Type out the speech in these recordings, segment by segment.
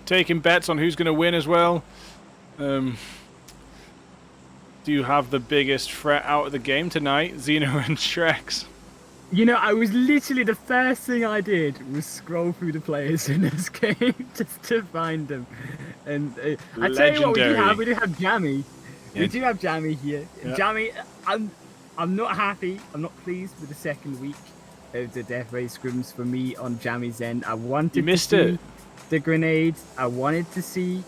taking bets on who's going to win as well. Do you have the biggest threat out of the game tonight, Xeno and Shreks? You know, I was literally, the first thing I did was scroll through the players in this game just to find them. And I tell you what, we do have Jammy. Yeah. We do have Jammy here. Yeah. Jammy, I'm not happy. I'm not pleased with the second week of the Death Ray scrims for me on Jammy's end. I wanted to see the grenades. I wanted to see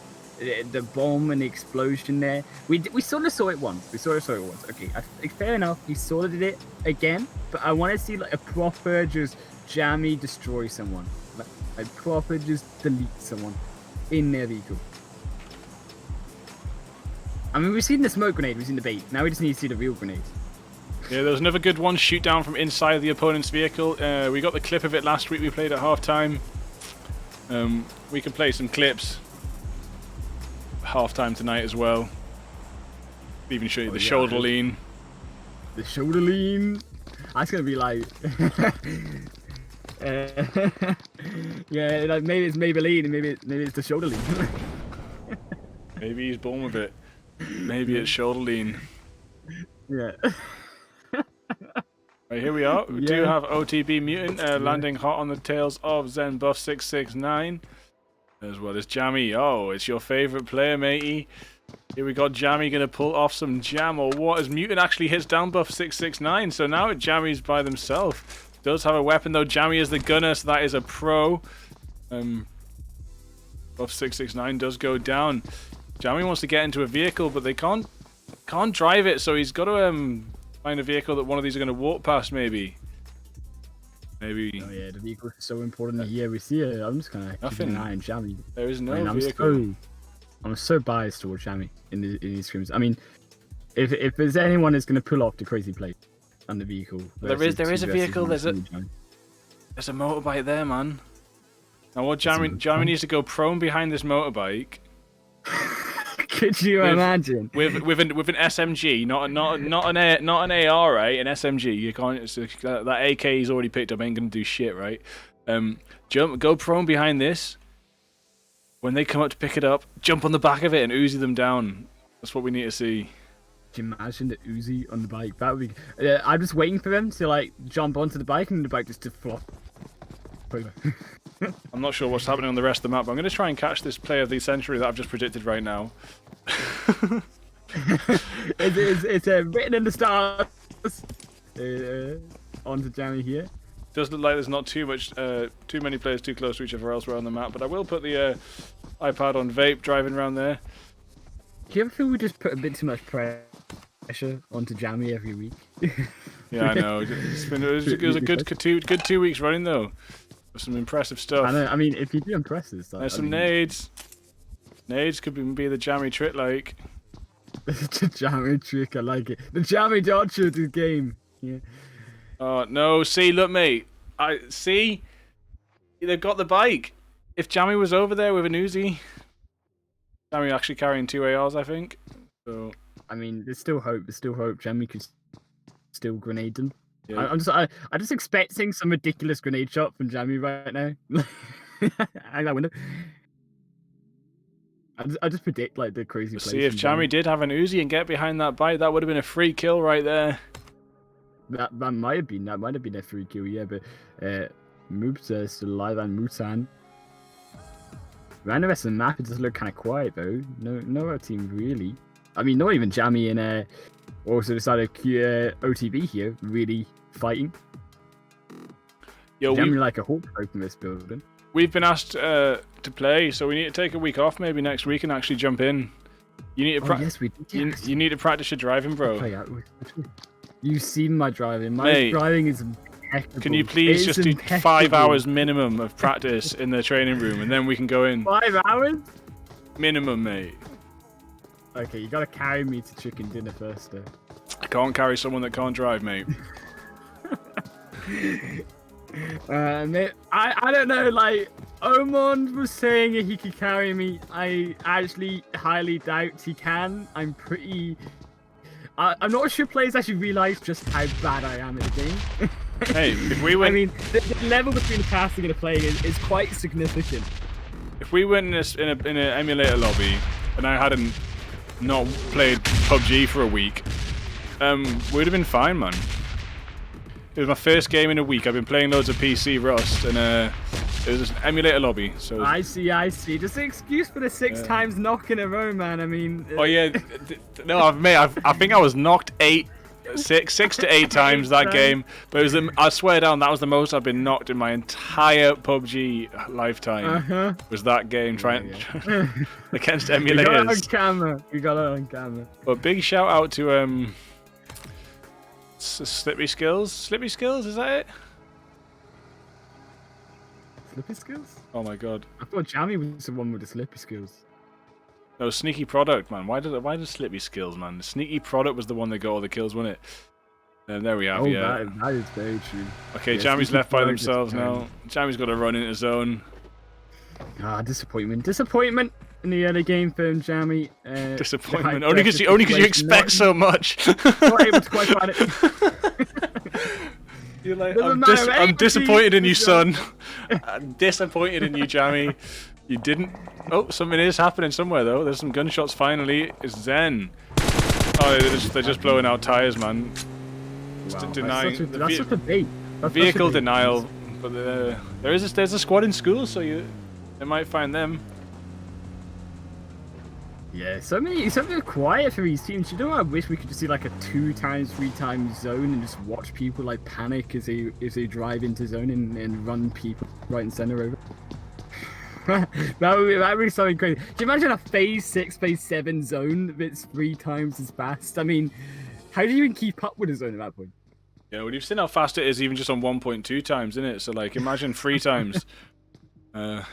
the bomb and the explosion there. We sort of saw it once. Okay, fair enough. We sort of did it again, but I want to see like a proper just Jammy destroy someone, like proper just delete someone in their vehicle. I mean, we've seen the smoke grenade, we've seen the bait. Now we just need to see the real grenade. Yeah, there was another good one, shoot down from inside the opponent's vehicle. We got the clip of it last week. We played at halftime. We can play some clips halftime tonight as well. Even show you the shoulder lean. The shoulder lean. That's gonna be like, yeah, like maybe it's Maybelline and maybe it's the shoulder lean. Maybe he's born with it. Maybe it's shoulder lean. Yeah. Right, here we are. We do have OTB Mutant landing hot on the tails of Zen Buff 669. As well as Jammy. Oh, it's your favourite player, matey. Here we got Jammy going to pull off some jam or what, as Mutant actually hits down Buff 669. So now Jammy's by themselves. Does have a weapon though. Jammy is the gunner, so that is a pro. Buff 669 does go down. Jammy wants to get into a vehicle, but they can't drive it, so he's got to find a vehicle that one of these are going to walk past, maybe. Maybe. Oh yeah, the vehicle is so important here. We see it. I'm just kind of keeping an eye on Jammy. There is no vehicle. I'm so biased towards Jammy in these scrims. I mean, if there's anyone that's going to pull off the crazy play on the vehicle, there is a vehicle. There's a motorbike there, man. Now what Jammy needs to go prone behind this motorbike. Could you imagine? With an SMG, not an AR, right? An SMG. You can't. That AK he's already picked up ain't gonna do shit, right? Go prone behind this. When they come up to pick it up, jump on the back of it and Uzi them down. That's what we need to see. Can you imagine the Uzi on the bike? That would be. I'm just waiting for them to like jump onto the bike and the bike just to flop. I'm not sure what's happening on the rest of the map, but I'm going to try and catch this play of the century that I've just predicted right now. it's written in the stars. Onto Jammy here. Does look like there's not too many players too close to each other elsewhere on the map, but I will put the iPad on vape driving around there. Do you ever feel we just put a bit too much pressure onto Jammy every week? Yeah, I know. It was a good 2 weeks running though. Some impressive stuff. I know. I mean, if you do impressive stuff, there's some nades. Nades could be the Jammy trick, like. The Jammy trick, I like it. The Jammy dodge of the game. Yeah. Oh no! See, look, mate. I see. They've got the bike. If Jammy was over there with an Uzi, Jammy actually carrying 2 ARs, I think. So. I mean, there's still hope. There's still hope. Jammy could still grenade them. Yeah. I'm just expecting some ridiculous grenade shot from Jammy right now. I wonder. I just predict like the crazy. See, if Jammy did have an Uzi and get behind that bike, that would have been a free kill right there. That might have been a free kill, yeah. But Moobs are still alive and Mutan. Around the rest of the map, it does look kind of quiet though. No other team really. I mean, not even Jammy and also decided OTB here really fighting. Yo, Jammy like a hawk in this building. We've been asked to play, so we need to take a week off maybe next week and actually jump in. You need to yes, we did. You need to practice your driving, bro. You've seen my driving. My driving is impeccable. Can you please just do 5 hours minimum of practice in the training room, and then we can go in? 5 hours? Minimum, mate. Okay, you gotta carry me to chicken dinner first, though. I can't carry someone that can't drive, mate. Mate, I don't know, like, Omond was saying he could carry me. I actually highly doubt he can. I'm not sure players actually realise just how bad I am at the game. Hey, if we win... I mean, the level between the casting and the playing is quite significant. if we went in an emulator lobby and I hadn't not played PUBG for a week, we'd have been fine, man. It was my first game in a week. I've been playing loads of PC Rust, and it was an emulator lobby. So I see. Just an excuse for the 6 times knock in a row, man. I mean. Oh yeah, no, I think I was knocked 6 to 8 times that game. But it was, I swear down, that was the most I've been knocked in my entire PUBG lifetime. Was that game trying against emulators? We got it on camera. But big shout out to Slippy Skills. Slippy Skills, is that it? Slippy Skills? Oh my god. I thought Jammy was the one with the Slippy Skills. No, Sneaky Product, man. Why did Slippy Skills, man? The Sneaky Product was the one that got all the kills, wasn't it? And there we have, yeah. That is very true. Okay, yeah, Jammy's left by themselves now. Jammy's got to run into zone. Ah, disappointment in the early game for Jammy. Disappointment. Only because you expect so much. Not able to quite find it. You're like, I'm disappointed in you, son. I'm disappointed in you, Jammy. You didn't. Oh, something is happening somewhere though. There's some gunshots finally. It's Zen. Oh, they're just blowing out tires, man. Just denying. That's such a bait. Vehicle denial. But there's a squad in school, so they might find them. Yeah, something quiet for these teams. You know what? I wish we could just see like a 2 times, 3 times zone and just watch people like panic as they drive into zone and run people right and center over. that would be something crazy. Do you imagine a phase 6, phase 7 zone that's 3 times as fast? I mean, how do you even keep up with a zone at that point? Yeah, well, you've seen how fast it is even just on 1.2 times, isn't it? So like, imagine 3 times. But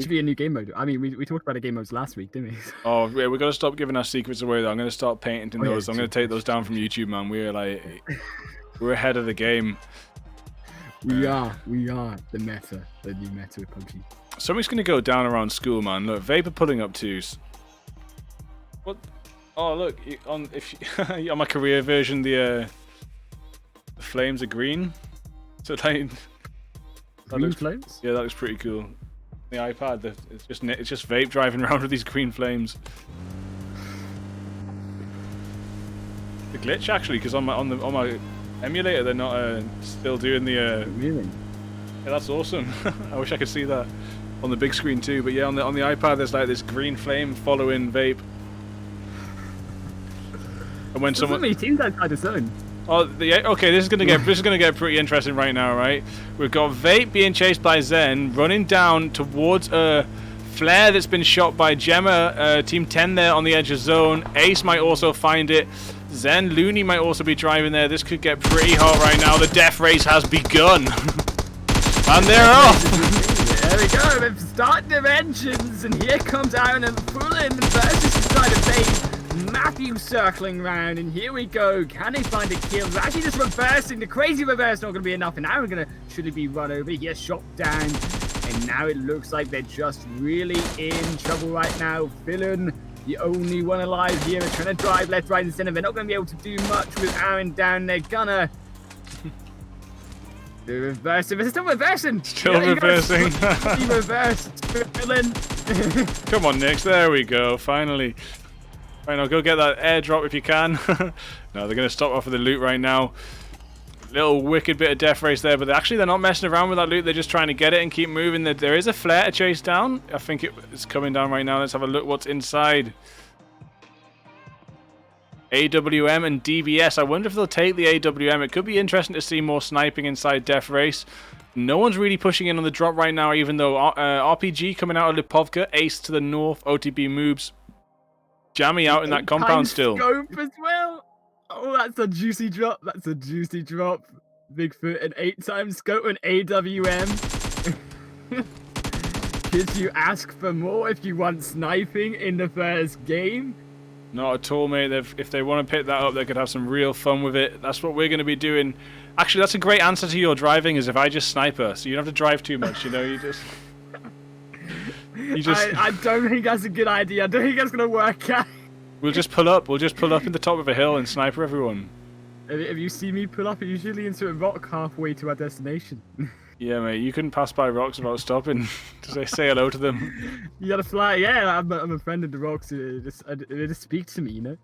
should be a new game mode. I mean, we talked about the game modes last week, didn't we? Oh, yeah, we got to stop giving our secrets away, though. I'm going to start patenting those. I'm going to take those down from YouTube, man. We're ahead of the game. We are the meta, the new meta of PUBG. Something's going to go down around school, man. Look, Vapor pulling up 2s. What? Oh, look, on my career version, the flames are green. So like, green flames? Yeah, that looks pretty cool. The iPad, it's just Vape driving around with these green flames. The glitch actually, because on my emulator they're not still doing the. Really? Yeah, that's awesome. I wish I could see that on the big screen too. But yeah, on the iPad there's like this green flame following Vape. And when someone. Many teams outside the zone. Oh, okay. This is gonna get pretty interesting right now, right? We've got Vape being chased by Zen, running down towards a flare that's been shot by Gemma, Team 10 there on the edge of zone. Ace might also find it. Zen, Looney might also be driving there. This could get pretty hot right now. The death race has begun, and they're off. There we go. They've started their engines, and here comes Aaron and Fulham versus the side of Vape. Matthew circling round, and here we go. Can they find a kill? They're actually just reversing. The crazy reverse not going to be enough, and now we're going to should be run over. He gets shot down, and now it looks like they're just really in trouble right now. Villain, the only one alive here, are trying to drive left, right, and center. They're not going to be able to do much with Aaron down. They're gonna. They're reversing. They're still reversing. Still reversing. Reversed. Villain. Come on, Nix. There we go. Finally. Right now, go get that airdrop if you can. No, they're going to stop off with the loot right now. Little wicked bit of death race there, but they're not messing around with that loot. They're just trying to get it and keep moving. There is a flare to chase down. I think it's coming down right now. Let's have a look what's inside. AWM and DBS. I wonder if they'll take the AWM. It could be interesting to see more sniping inside death race. No one's really pushing in on the drop right now, even though RPG coming out of Lipovka, Ace to the north, OTB moves. Jammy out in that compound still. Scope as well. Oh, that's a juicy drop. That's a juicy drop. Bigfoot, an 8-time scope and AWM. Could you ask for more if you want sniping in the first game? Not at all, mate. If they want to pick that up, they could have some real fun with it. That's what we're going to be doing. Actually, that's a great answer to your driving, is if I just sniper. So you don't have to drive too much, you know, you just... I don't think that's a good idea. I don't think that's going to work out. We'll just pull up. We'll just pull up in the top of a hill and sniper everyone. If you see me pull up, usually into a rock halfway to our destination. Yeah, mate, you couldn't pass by rocks without stopping to say hello to them. You gotta fly. Yeah, I'm a friend of the rocks. It just speak to me, you know.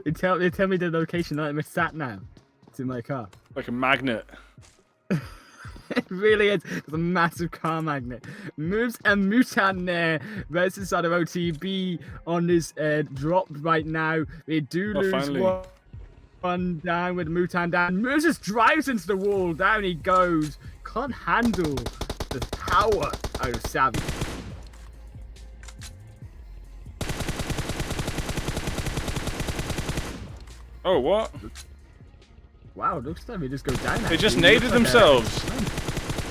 They tell me the location. I'm a sat nav. It's in my car. Like a magnet. It really is. It's a massive car magnet. Moves and Mutant there versus side of OTB on this drop right now. They do lose one down with Mutant down. Moves just drives into the wall. Down he goes. Can't handle the power out of Savvy. Oh, what? Wow, looks like they just go down. They just naded themselves.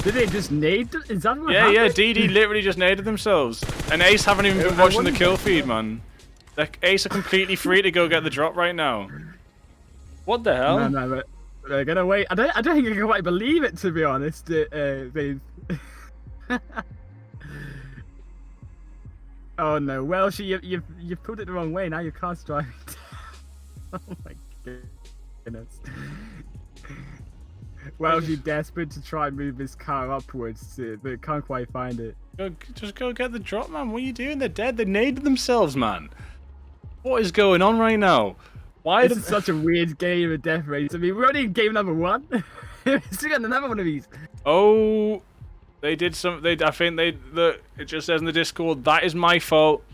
Did they just nade? Is that what Yeah, happened? yeah, DD literally just naded themselves. And Ace haven't even been watching the kill feed, man. Like, Ace are completely free to go get the drop right now. What the hell? No, they're gonna wait. I don't think I can quite believe it, to be honest. They've... Oh no, Welsh, you've put it the wrong way. Now your car's driving. Oh my goodness. Welsh, you're desperate to try and move this car upwards, but can't quite find it. Just go get the drop, man. What are you doing? They're dead. They naded themselves, man. What is going on right now? Why This is such a weird game of death race. I mean, we're only in game number 1. Still got another one of these. Oh, they did some. I think it just says in the Discord, that is my fault.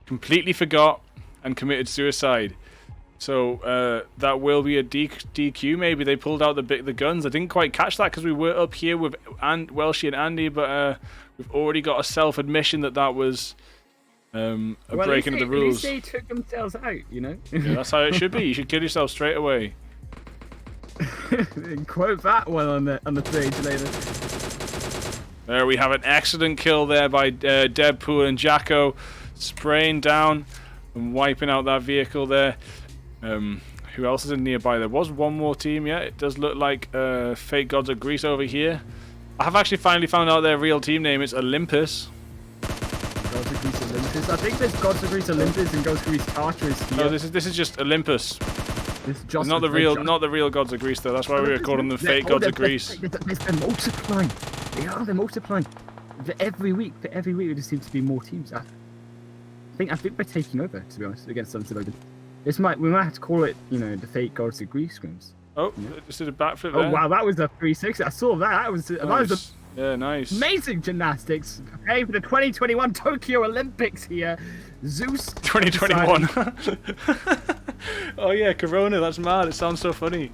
Completely forgot and committed suicide. So that will be a DQ. Maybe they pulled out the guns. I didn't quite catch that because we were up here with Welshie and Andy, but we've already got a self-admission that was a breaking of the rules. At least they took themselves out, you know. Yeah, that's how it should be. You should kill yourself straight away. Quote that one on the page later. There we have an excellent kill there by Deadpool and Jacko, spraying down and wiping out that vehicle there. Who else is in nearby? There was one more team. Yeah, it does look like Fake Gods of Greece over here. I have actually finally found out their real team name. It's Olympus. Gods of Greece Olympus. I think there's Gods of Greece Olympus and Gods of Greece Archers here. No, this is just Olympus. This is just not the real Gods of Greece though. That's why we were calling them Fake Gods of Greece. They're multiplying. They're multiplying. Every week there just seems to be more teams. I think we're taking over, to be honest, against Sunset Odin. We might have to call it, you know, the Fake Gods of Greece scrims. Oh, just did a backflip there. Oh wow, that was a 360. I saw that. That was nice. Amazing gymnastics. Okay, for the 2021 Tokyo Olympics here. Zeus. 2021. Oh yeah, Corona. That's mad. It sounds so funny.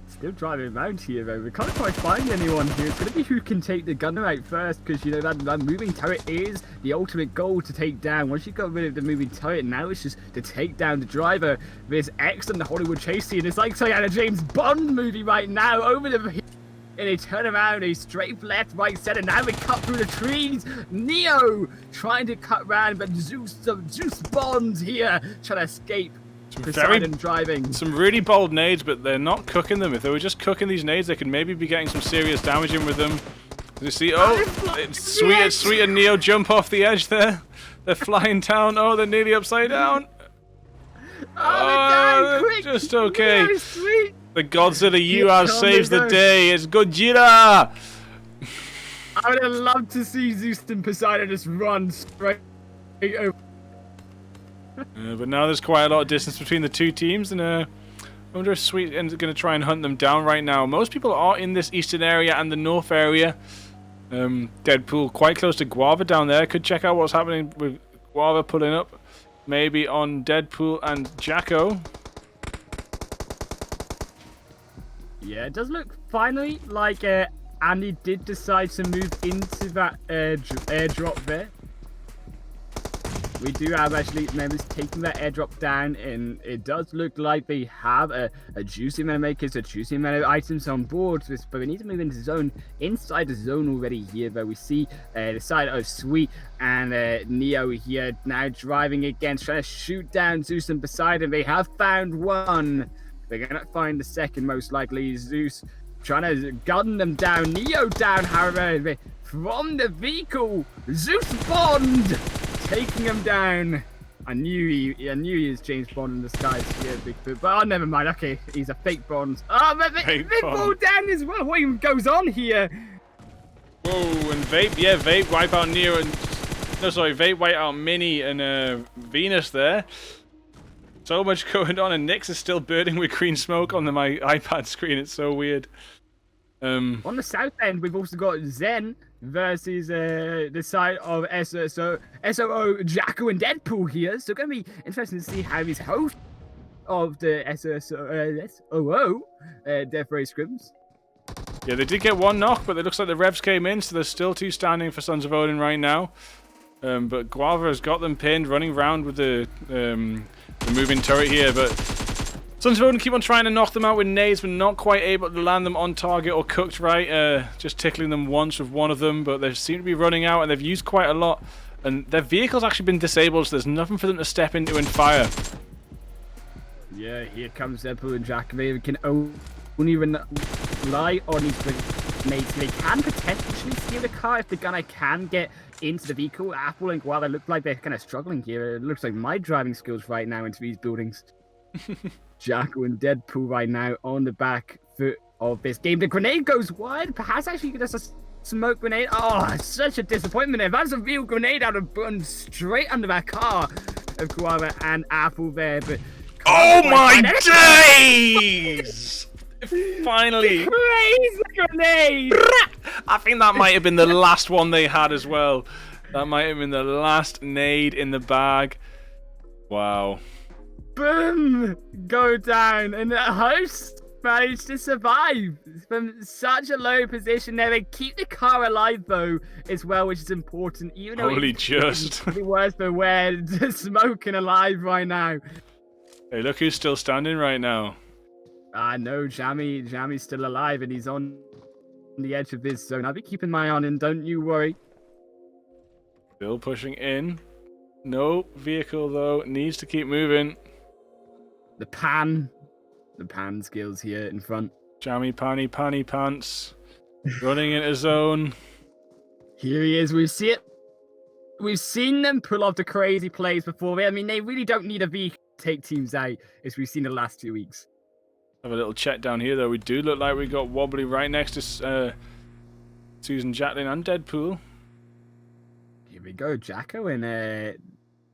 Still driving around here though. We can't quite find anyone here. It's gonna be who can take the gunner out first, because you know that moving turret is the ultimate goal to take down. Once you got rid of the moving turret, now it's just to take down the driver. There's excellent Hollywood chase scene. It's like saying a James Bond movie right now. Over the and they turn around, they strafe left, right, center. Now we cut through the trees. Neo trying to cut around, but Zeus Bond here trying to escape. Some really bold nades, but they're not cooking them. If they were just cooking these nades, they could maybe be getting some serious damage in with them. You see, it's sweet and Neo jump off the edge there. They're flying down. Oh, they're nearly upside down. Oh, quick. Just okay. Neo, sweet. The Godzilla UR saves the day. It's Godzilla. I would have loved to see Zeus and Poseidon just run straight over. But now there's quite a lot of distance between the two teams, and I wonder if Sweet is going to try and hunt them down right now. Most people are in this eastern area and the north area. Deadpool quite close to Guava down there. Could check out what's happening with Guava pulling up. Maybe on Deadpool and Jacko. Yeah, it does look finally like Andy did decide to move into that airdrop there. We do have actually members taking that airdrop down, and it does look like they have a juicy amount of makers, a juicy amount of items on board. But we need to move into the zone. Inside the zone already here, though, we see the side of Sweet and Neo here now driving against, trying to shoot down Zeus and Poseidon. They have found one. They're going to find the second, most likely. Zeus trying to gun them down. Neo down, however, from the vehicle. Zeus Bond taking him down. I knew he was James Bond in disguise here, Bigfoot. But oh, never mind. Okay, he's a fake Bond. Oh, but they fall down as well. What even goes on here? Whoa, and Vape wipe out Neo and... No, sorry, Vape wipe out Mini and Venus there. So much going on, and Nyx is still burning with green smoke on my iPad screen. It's so weird. On the south end, we've also got Zen versus the side of SOO, Jacko, and Deadpool here. So going to be interesting to see how his host of the SOO Death Ray scrims. Yeah, they did get one knock, but it looks like the revs came in, so there's still two standing for Sons of Odin right now. But Guava has got them pinned, running around with the moving turret here, but Sons of Odin keep on trying to knock them out with nades, but not quite able to land them on target or cooked right. Just tickling them once with one of them, but they seem to be running out, and they've used quite a lot. And their vehicle's actually been disabled, so there's nothing for them to step into and fire. Yeah, here comes Deadpool and Jack. They can only rely on these grenades. They can potentially steal the car if the gunner can get into the vehicle. Apple and Guava look like they're kind of struggling here. It looks like my driving skills right now into these buildings. Jacko and Deadpool right now on the back foot of this game. The grenade goes wide. Perhaps actually just a smoke grenade. Oh, such a disappointment. If that's a real grenade, I'd have burned straight under that car of Guava and Apple there. But oh my days! Finally! Crazy grenade! I think that might have been the last one they had as well. That might have been the last nade in the bag. Wow. Boom! Go down, and the host managed to survive from such a low position there. They keep the car alive though, as well, which is important. Even though it's worse for we're smoking alive right now. Hey, look who's still standing right now. I know, Jammy's still alive, and he's on the edge of this zone. I'll be keeping my eye on him, don't you worry. Still pushing in. No vehicle though, needs to keep moving. The pan skills here in front. Jammy panny pants. Running into zone. Here he is, we've seen them pull off the crazy plays before. I mean, they really don't need a vehicle to take teams out, as we've seen the last 2 weeks. Have a little check down here though. We do look like we got Wobbly right next to Susan, Jacqueline and Deadpool. Here we go, Jacko and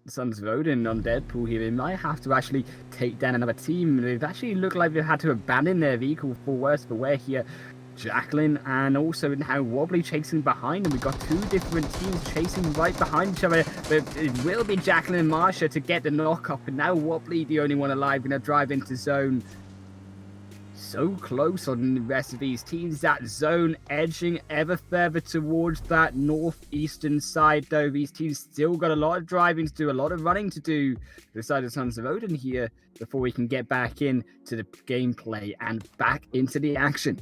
Sons of Odin on Deadpool here. They might have to actually take down another team. They've actually looked like they've had to abandon their vehicle for worse for wear here. Jacqueline and also now Wobbly chasing behind them. We've got two different teams chasing right behind each other. But it will be Jacqueline and Marsha to get the knock up. And now Wobbly, the only one alive, going to drive into zone. So close on the rest of these teams. That zone edging ever further towards that northeastern side, though. These teams still got a lot of driving to do, a lot of running to do. The side of Sons of Odin here before we can get back in to the gameplay and back into the action.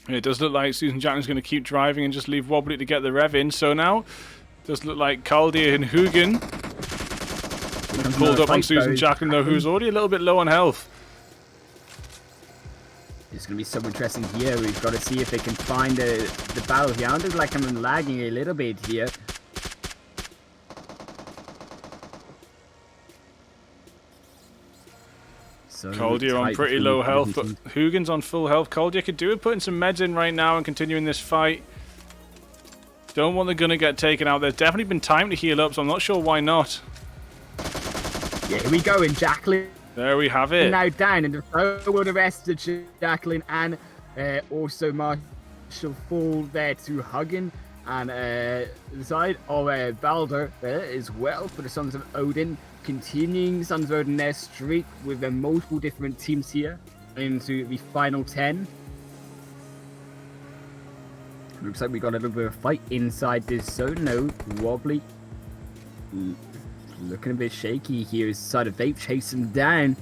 It does look like Susan Jacqueline's going to keep driving and just leave Wobbly to get the rev in. So now, it does look like Caldia and Hugin pulled up on Susan Jacqueline, though, who's already a little bit low on health. It's going to be so interesting here. We've got to see if they can find the battle here. I look like I'm lagging a little bit here. So Caldia on pretty low health, but Hugin's on full health. Caldia could do it, putting some meds in right now and continuing this fight. Don't want the gunner to get taken out. There's definitely been time to heal up, so I'm not sure why not. Yeah, here we go in Jacqueline. There we have it. Now down, and so will the rest of Jacqueline and also Marshall fall there to Hugin. And the side of Balder there as well for the Sons of Odin. Continuing Sons of Odin their streak with multiple different teams here into the final 10. Looks like we got a little bit of a fight inside this zone. No, Wobbly. Looking a bit shaky here. His side of Vape chasing down.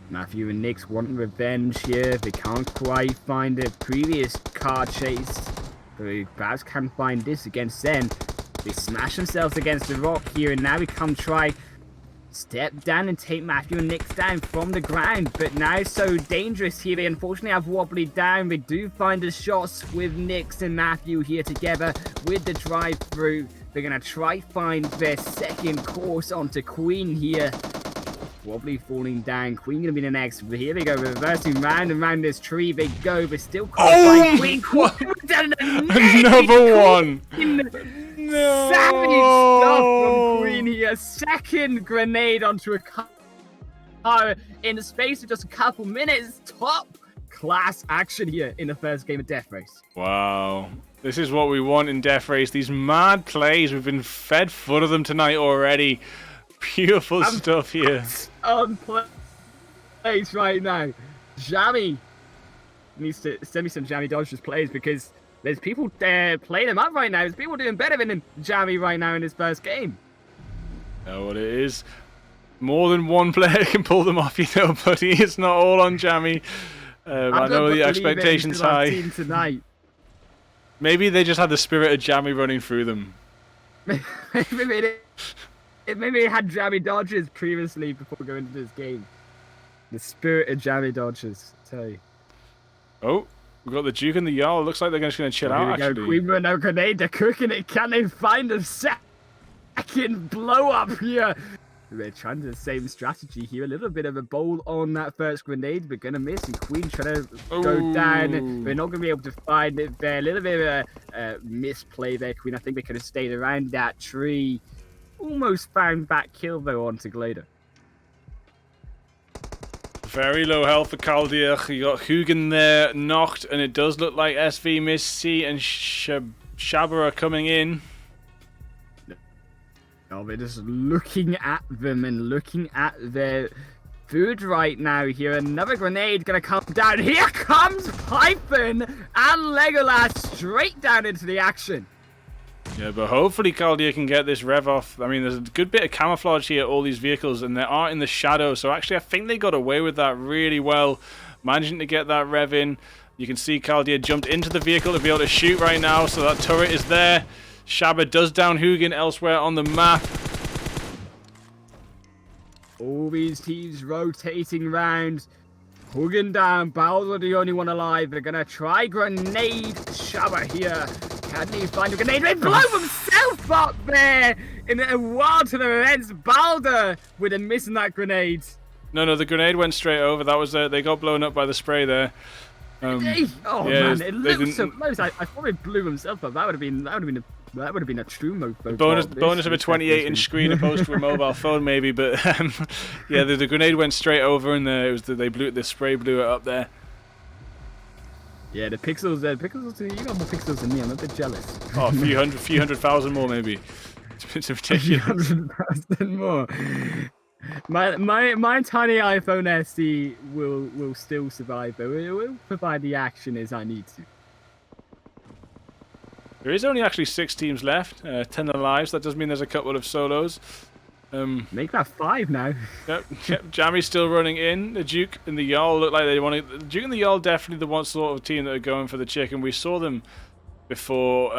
Matthew and Nyx wanting revenge here. They can't quite find the previous car chase. They perhaps can find this against Zen. They smash themselves against the rock here, and now we come try step down and take Matthew and Nyx down from the ground. But now so dangerous here. They unfortunately have Wobbly down. They do find the shots with Nyx and Matthew here together with the drive-through. They're going to try find their second course onto Queen here. Wobbly falling down. Queen going to be the next. Here they go, reversing round and round this tree. They go, but still can't find Queen. Another one. No. Savage stuff from Queen here. Second grenade onto a car in the space of just a couple minutes. Top class action here in the first game of Death Race. Wow. This is what we want in Death Race. These mad plays. We've been fed foot of them tonight already. Beautiful stuff here. On plays right now. Jammy needs to send me some Jammy Dodgers plays because there's people playing them up right now. There's people doing better than Jammy right now in this first game. Know what it is. More than one player can pull them off, you know, buddy. It's not all on Jammy. I know the expectations high. Tonight. Maybe they just had the spirit of Jammy running through them. Maybe it had Jammy Dodgers previously before going into this game. The spirit of Jammy Dodgers, I tell you. Oh, we've got the Duke and the Jarl. Looks like they're just going to chill out, actually. Queen with no grenade. They're cooking it. Can they find a second blow up here? They're trying the same strategy here. A little bit of a bowl on that first grenade, but gonna miss. And Queen trying to go down. They're not gonna be able to find it there. A little bit of a misplay there, Queen. I think they could have stayed around that tree. Almost found back kill though onto Glader. Very low health for Kaldir. You got Hugin there knocked, and it does look like SV, Miss C, and Shabba are coming in. Oh, they're just looking at them and looking at their food right now here. Another grenade gonna come down. Here comes Python and Legolas straight down into the action. Yeah, but hopefully Kaldir can get this rev off. I mean, there's a good bit of camouflage here, all these vehicles, and they are in the shadow. So actually, I think they got away with that really well, managing to get that rev in. You can see Kaldir jumped into the vehicle to be able to shoot right now, so that turret is there. Shabba does down Hugin elsewhere on the map. All these teams rotating round. Hugin down, Baldur the only one alive. They're gonna try grenade Shabba here. Can he find a grenade? They blow himself up there in a wild to the ends. Baldur with a miss in that grenade. No, the grenade went straight over. That was they got blown up by the spray there. Oh yeah, man, it looks so close. I thought it blew himself up. That would have been a true mofo. Bonus of a 28-inch screen opposed to a mobile phone, maybe. But yeah, the grenade went straight over, and the spray blew it up there. Yeah, the pixels. You got more pixels than me. I'm a bit jealous. Oh, a few hundred thousand more, maybe. It's ridiculous. 100,000 more. My tiny iPhone SE will still survive, but it will provide the action as I need to. There is only actually 6 teams left, 10 alive, so that does mean there's a couple of solos. Make that 5 now. Yep, Jammy's still running in. The Duke and the Jarl look like they want to... The Duke and the Jarl definitely the one sort of team that are going for the chicken. We saw them before...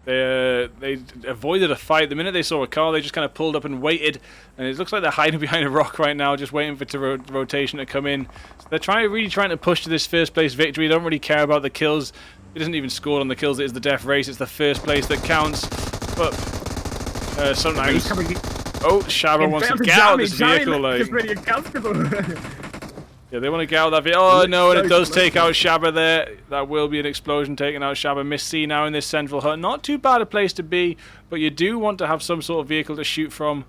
They avoided a fight. The minute they saw a car, they just kind of pulled up and waited. And it looks like they're hiding behind a rock right now, just waiting for the rotation to come in. So they're really trying to push to this first place victory. They don't really care about the kills. It isn't even scored on the kills. It is the death race. It's the first place that counts. But sometimes... Oh, Shabba wants to get out of this vehicle. Like, pretty uncomfortable. Yeah, they want to get out of that vehicle. Oh, no, and it does take out Shabba there. That will be an explosion taking out Shabba. Miss C now in this central hut. Not too bad a place to be, but you do want to have some sort of vehicle to shoot from.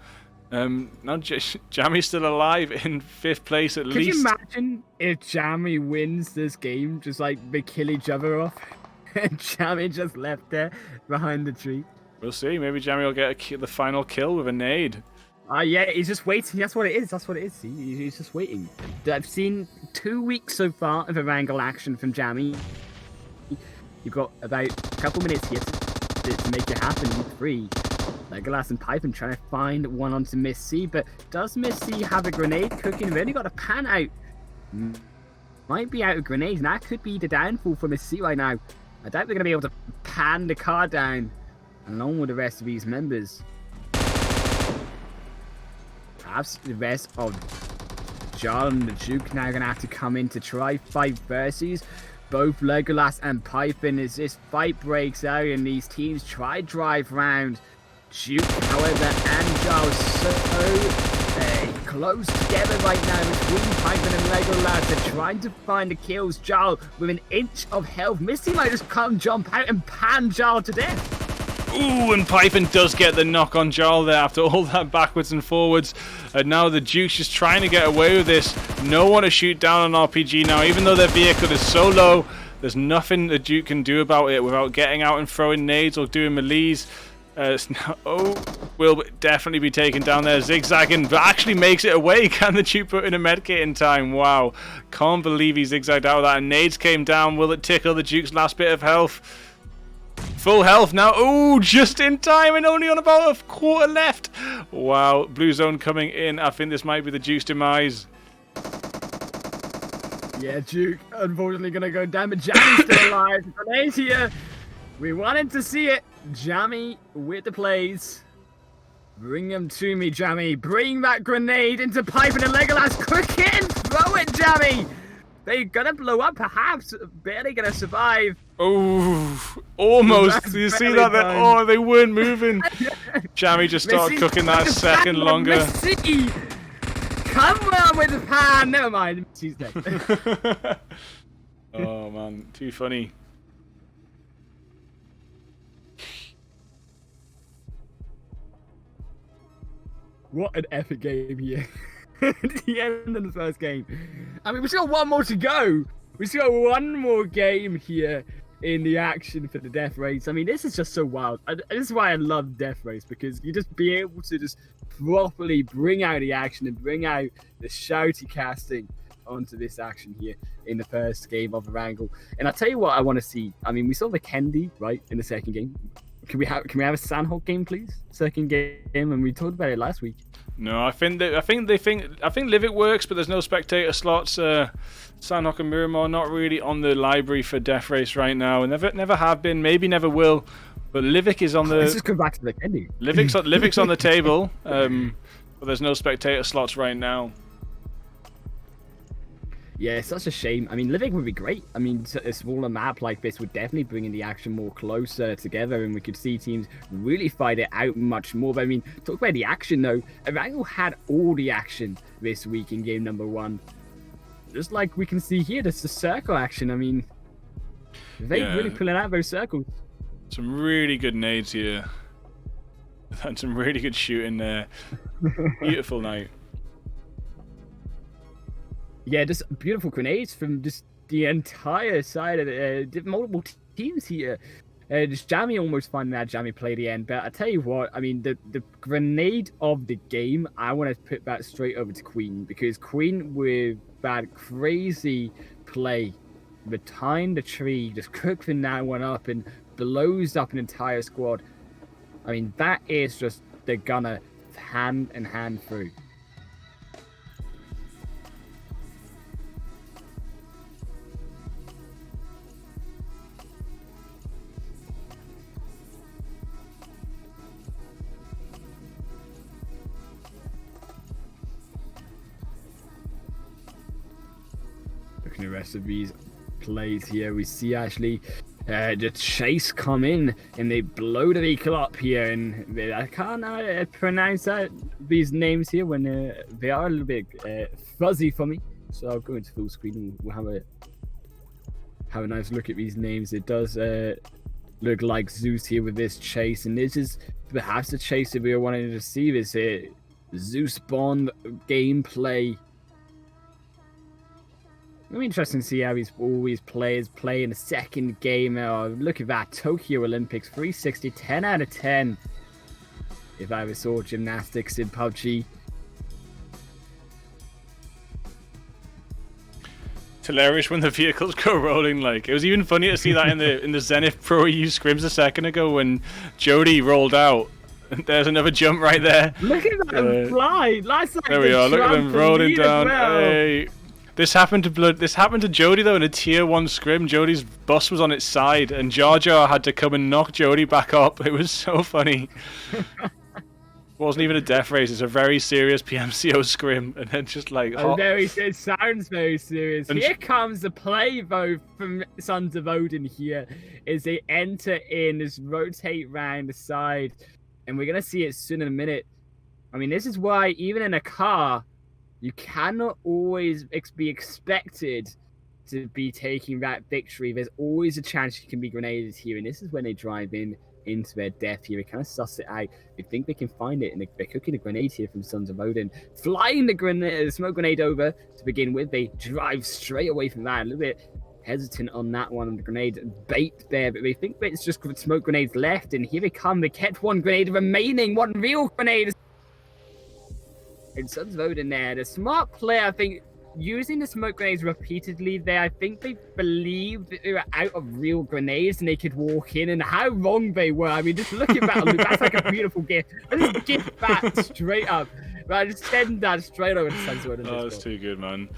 Now Jammy's still alive in 5th place at least. Could you imagine if Jammy wins this game, just like they kill each other off, and Jammy just left there behind the tree? We'll see. Maybe Jammy will get the final kill with a nade. Yeah, he's just waiting. That's what it is. See, he's just waiting. I've seen 2 weeks so far of a wrangle action from Jammy. You've got about a couple minutes here to make it happen in 3. Legolas and Python trying to find one onto Miss C, but does Miss C have a grenade cooking? We've only got a pan out. Might be out of grenades, and that could be the downfall for Miss C right now. I doubt they're going to be able to pan the car down along with the rest of these members. Perhaps the rest of Jarl and the Duke now going to have to come in to try 5 versus. both Legolas and Python as this fight breaks out and these teams try drive round. Duke, however, and Giles so close together right now between Python and Legolas. They're trying to find the kills. Giles with an inch of health. Misty might just come jump out and pan Giles to death. Ooh, and Python does get the knock on Jarl there after all that backwards and forwards. And now the Duke's just trying to get away with this. No one to shoot down on RPG now, even though their vehicle is so low. There's nothing the Duke can do about it without getting out and throwing nades or doing melees. Will definitely be taken down there, zigzagging, but actually makes it away. Can the Duke put in a medkit in time? Wow, can't believe he zigzagged out of that. And nades came down. Will it tickle the Duke's last bit of health? Full health now. Oh, just in time and only on about a quarter left. Wow, blue zone coming in. I think this might be the Duke's demise. Yeah, Duke unfortunately going to go down, but Jammy's still alive. Grenade here. We wanted to see it. Jammy with the plays. Bring them to me, Jammy. Bring that grenade into Python and Legolas. Quick in. Throw it, Jammy. They're gonna blow up, perhaps. Barely gonna survive. Oh, almost. Do you see that? Oh, they weren't moving. Jammy just started cooking that a second longer. Missy. Come on with the pan. Never mind. She's dead. Oh, man. Too funny. What an epic game here. The end of the first game. I mean, we still got one more to go. We still got one more game here in the action for the death race. I mean, this is just so wild. This is why I love death race, because you just be able to just properly bring out the action and bring out the shouty casting onto this action here in the first game of the wrangle. And I'll tell you what I want to see. I mean, we saw the Kendi, right, in the second game. Can we have a Sandhawk game, please? Second game, and we talked about it last week. No, I think Livik works, but there's no spectator slots. Sandhawk and Miramar not really on the library for Death Race right now, and never have been, maybe never will. But Livik is on the. Let's just go back to the Kendi. Livik's on the table, but there's no spectator slots right now. Yeah, it's such a shame. I mean, Livik would be great. I mean, a smaller map like this would definitely bring in the action more closer together, and we could see teams really fight it out much more. But I mean, talk about the action though. Erangel had all the action this week in game number 1. Just like we can see here, there's the circle action. I mean, they really pulling out those circles. Some really good nades here. And some really good shooting there. Beautiful night. Yeah, just beautiful grenades from just the entire side of the multiple teams here. Just Jammy almost finding that Jammy play the end, but I tell you what, I mean, the grenade of the game, I want to put that straight over to Queen, because Queen with that crazy play behind the tree, just cooking that one up and blows up an entire squad. I mean, that is just the gunner hand in hand through. The rest of these plays here, we see actually the chase come in and they blow the vehicle up here, and I can't pronounce these names here when they are a little bit fuzzy for me, so I'll go into full screen and we'll have a nice look at these names. It does look like Zeus here with this chase, and this is perhaps the chase that we were wanting to see, this Zeus Bond gameplay. It'll be interesting to see how all these players play in the second game. Look at that, Tokyo Olympics, 360, 10 out of 10. If I ever saw gymnastics in PUBG. It's hilarious when the vehicles go rolling. Like, it was even funny to see that in the Zenith Pro EU scrims a second ago when Jody rolled out. There's another jump right there. Look at that fly. Like there we are. Look at them rolling down. Well. Hey. This happened to Jody though in a tier 1 scrim. Jody's bus was on its side, and Jar Jar had to come and knock Jody back up. It was so funny. Wasn't even a death race. It's a very serious PMCO scrim, and then just like it sounds very serious. And here comes the play though from Sons of Odin. Here is they enter in, just rotate round the side, and we're gonna see it soon in a minute. I mean, this is why even in a car, you cannot always be expected to be taking that victory. There's always a chance you can be grenaded here, and this is when they drive into their death here. They kind of suss it out. They think they can find it, and they're cooking a grenade here from Sons of Odin. Flying the smoke grenade over to begin with. They drive straight away from that. A little bit hesitant on that one. The grenade bait there, but they think that it's just smoke grenades left, and here they come. They kept one grenade remaining, one real grenade. And Sons of Odin there, the smart player, I think, using the smoke grenades repeatedly there, I think they believed that they were out of real grenades and they could walk in, and how wrong they were. I mean, just look at that. That's like a beautiful gift. Let's just gift that straight up. Right, just send that straight over to Sons of Odin. Oh, that's too good, man.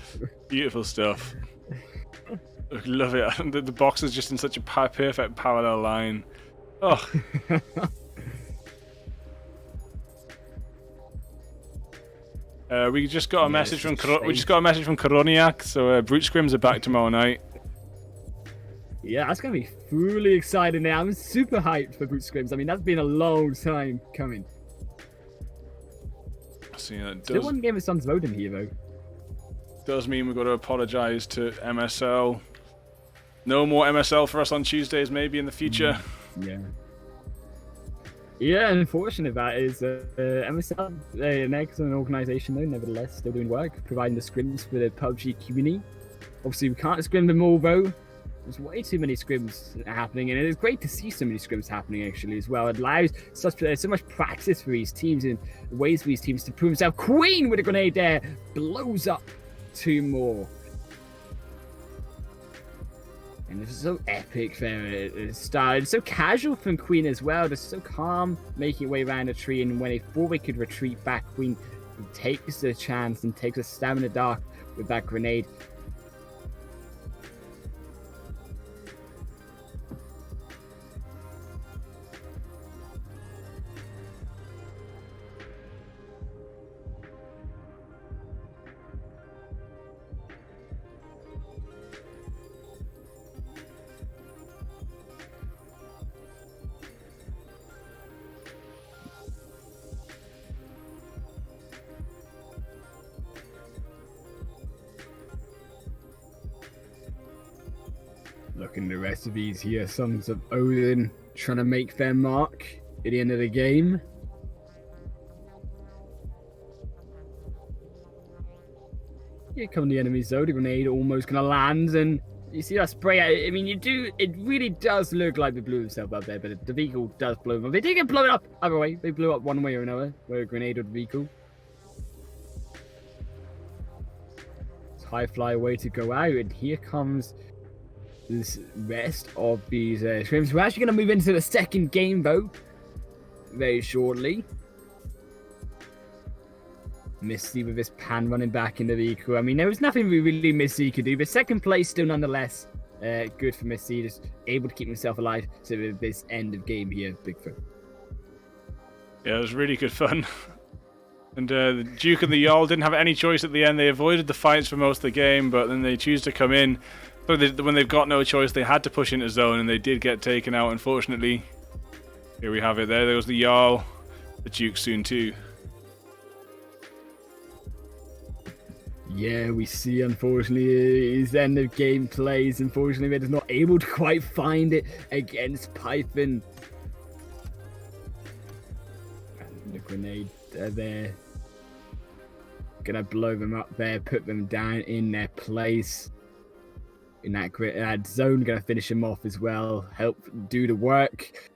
Beautiful stuff. Love it. The box is just in such a perfect parallel line. Oh. We just got a message from Koroniak, so Brute Scrims are back tomorrow night. Yeah, that's gonna be fully exciting now. I'm super hyped for Brute Scrims. I mean, that's been a long time coming. See, that Still one game of Sons of Odin here, though. Does mean we've got to apologise to MSL. No more MSL for us on Tuesdays, maybe in the future. Yeah. Yeah, unfortunate that is MSL, an excellent organisation though, nevertheless, still doing work, providing the scrims for the PUBG community. Obviously, we can't scrim them all though. There's way too many scrims happening, and it is great to see so many scrims happening actually as well. It allows so much practice for these teams and ways for these teams to prove themselves. Queen with a grenade there, blows up 2 more. And this is so epic there at the start. It's so casual from Queen as well. Just so calm, making her way around the tree. And when they thought they could retreat back, Queen takes the chance and takes a stab in the dark with that grenade. Looking at the rest of these here, Sons of Odin trying to make their mark at the end of the game. Here come the enemies though. The grenade almost gonna land, and you see that spray. I mean, it really does look like they blew themselves up there, but the vehicle does blow them up. They did get blown up either way. They blew up one way or another, where a grenade or the vehicle. It's high fly way to go out, and here comes this rest of these scrims. We're actually going to move into the second game though, very shortly. Misty with his pan running back in the vehicle. I mean, there was nothing really Misty could do, but second place still nonetheless good for Misty, just able to keep himself alive to this end of game here, Bigfoot. Yeah, it was really good fun. And the Duke and the Jarl didn't have any choice at the end. They avoided the fights for most of the game, but then they choose to come in. So when they've got no choice, they had to push into zone, and they did get taken out, unfortunately. Here we have it there. There was the Jarl. The Duke soon too. Yeah, we see, unfortunately, his end of game plays. Unfortunately, they're just not able to quite find it against Python. And the grenade there. Gonna blow them up there, put them down in their place. In that zone, gonna finish him off as well. Help do the work.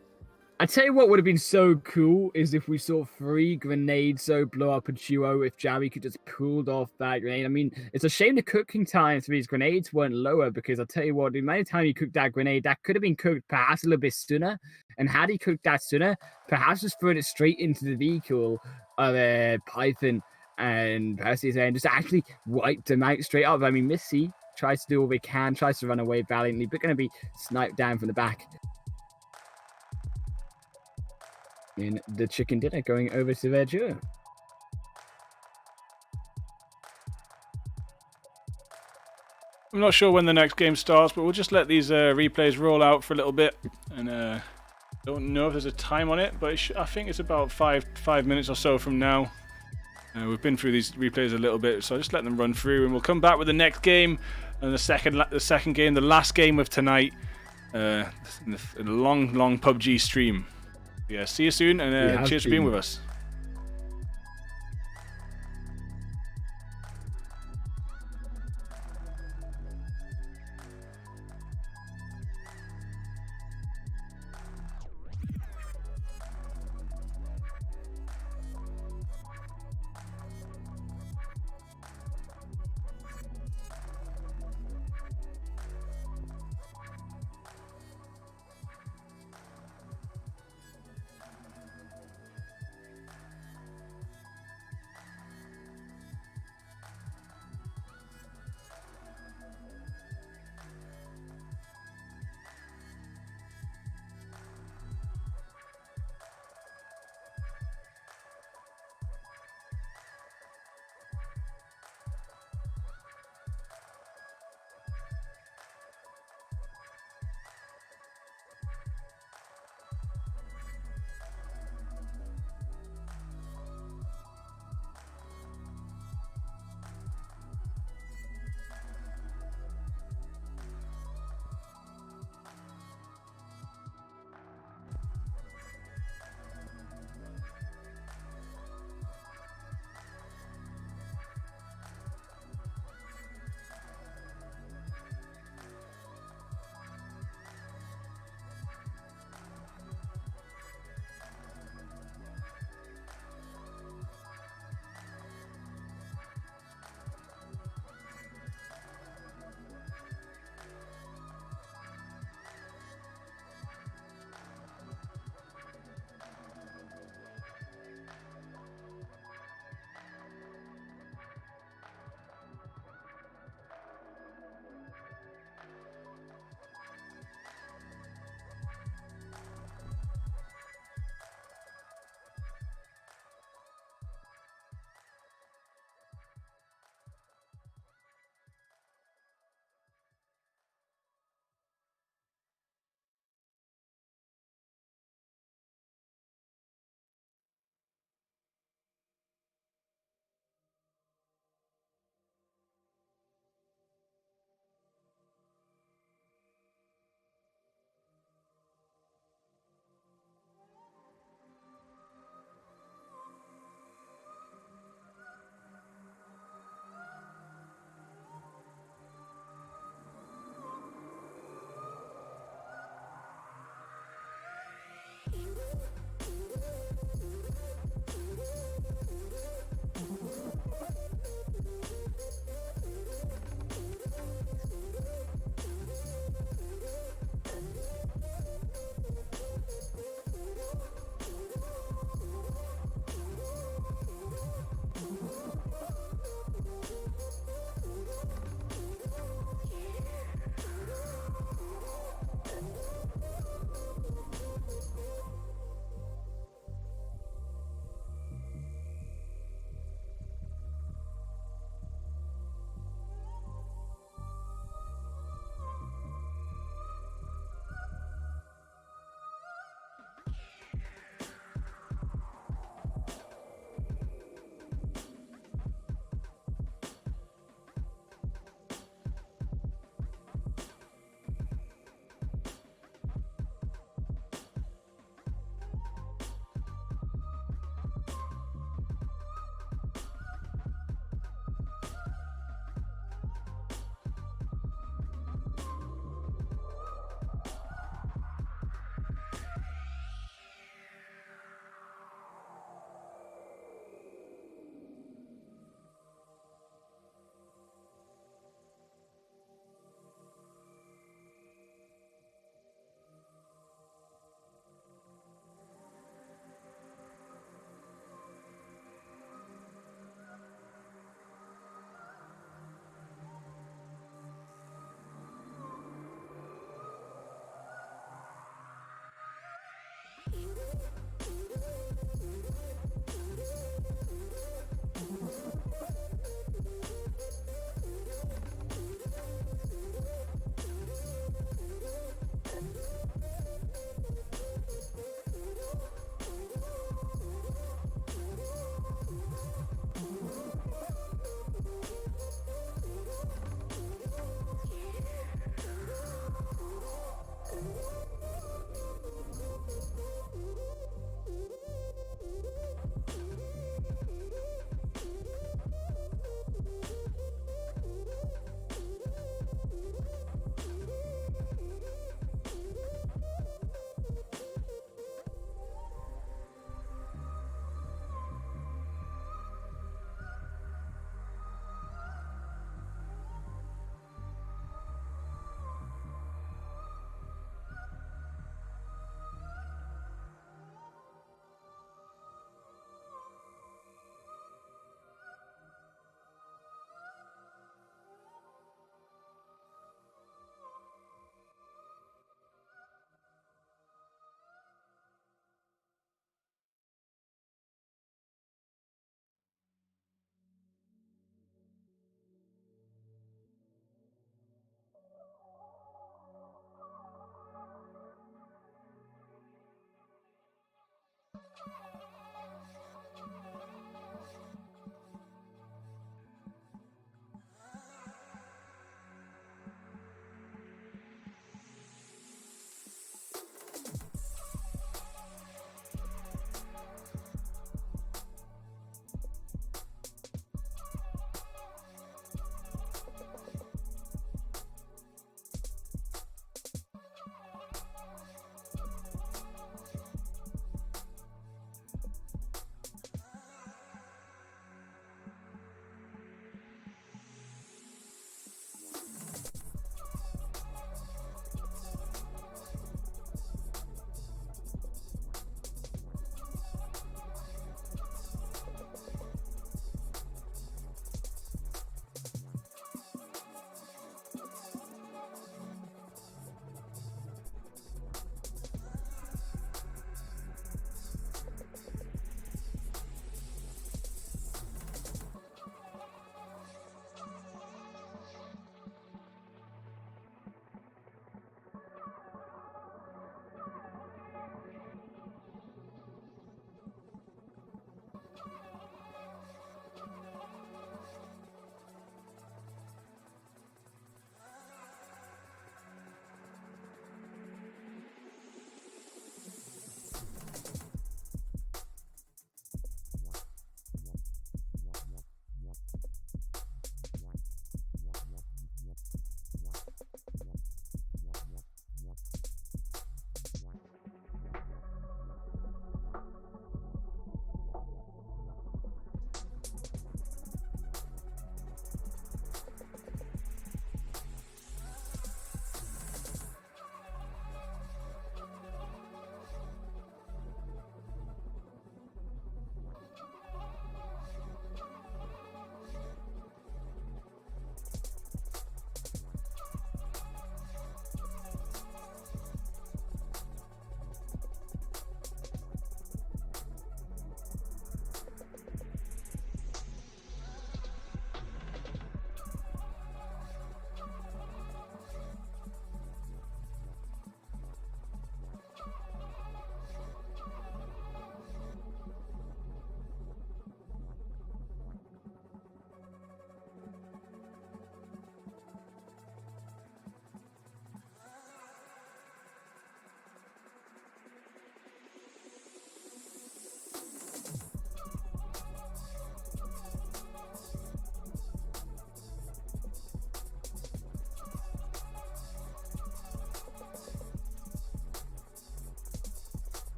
I tell you what would have been so cool is if we saw 3 grenades blow up a duo. If Javi could just pulled off that grenade. I mean, it's a shame the cooking times for these grenades weren't lower, because I'll tell you what, the amount of time he cooked that grenade, that could have been cooked perhaps a little bit sooner. And had he cooked that sooner, perhaps just thrown it straight into the vehicle of Python and Perseus and just actually wiped them out straight up. I mean, Missy tries to do all they can, tries to run away valiantly, but going to be sniped down from the back. in the chicken dinner going over to Verdure. I'm not sure when the next game starts, but we'll just let these replays roll out for a little bit. And don't know if there's a time on it, but I think it's about five minutes or so from now. We've been through these replays a little bit, so I'll just let them run through, and we'll come back with the next game and the second game, the last game of tonight, in a long PUBG stream. Yeah, see you soon, and cheers for being with us.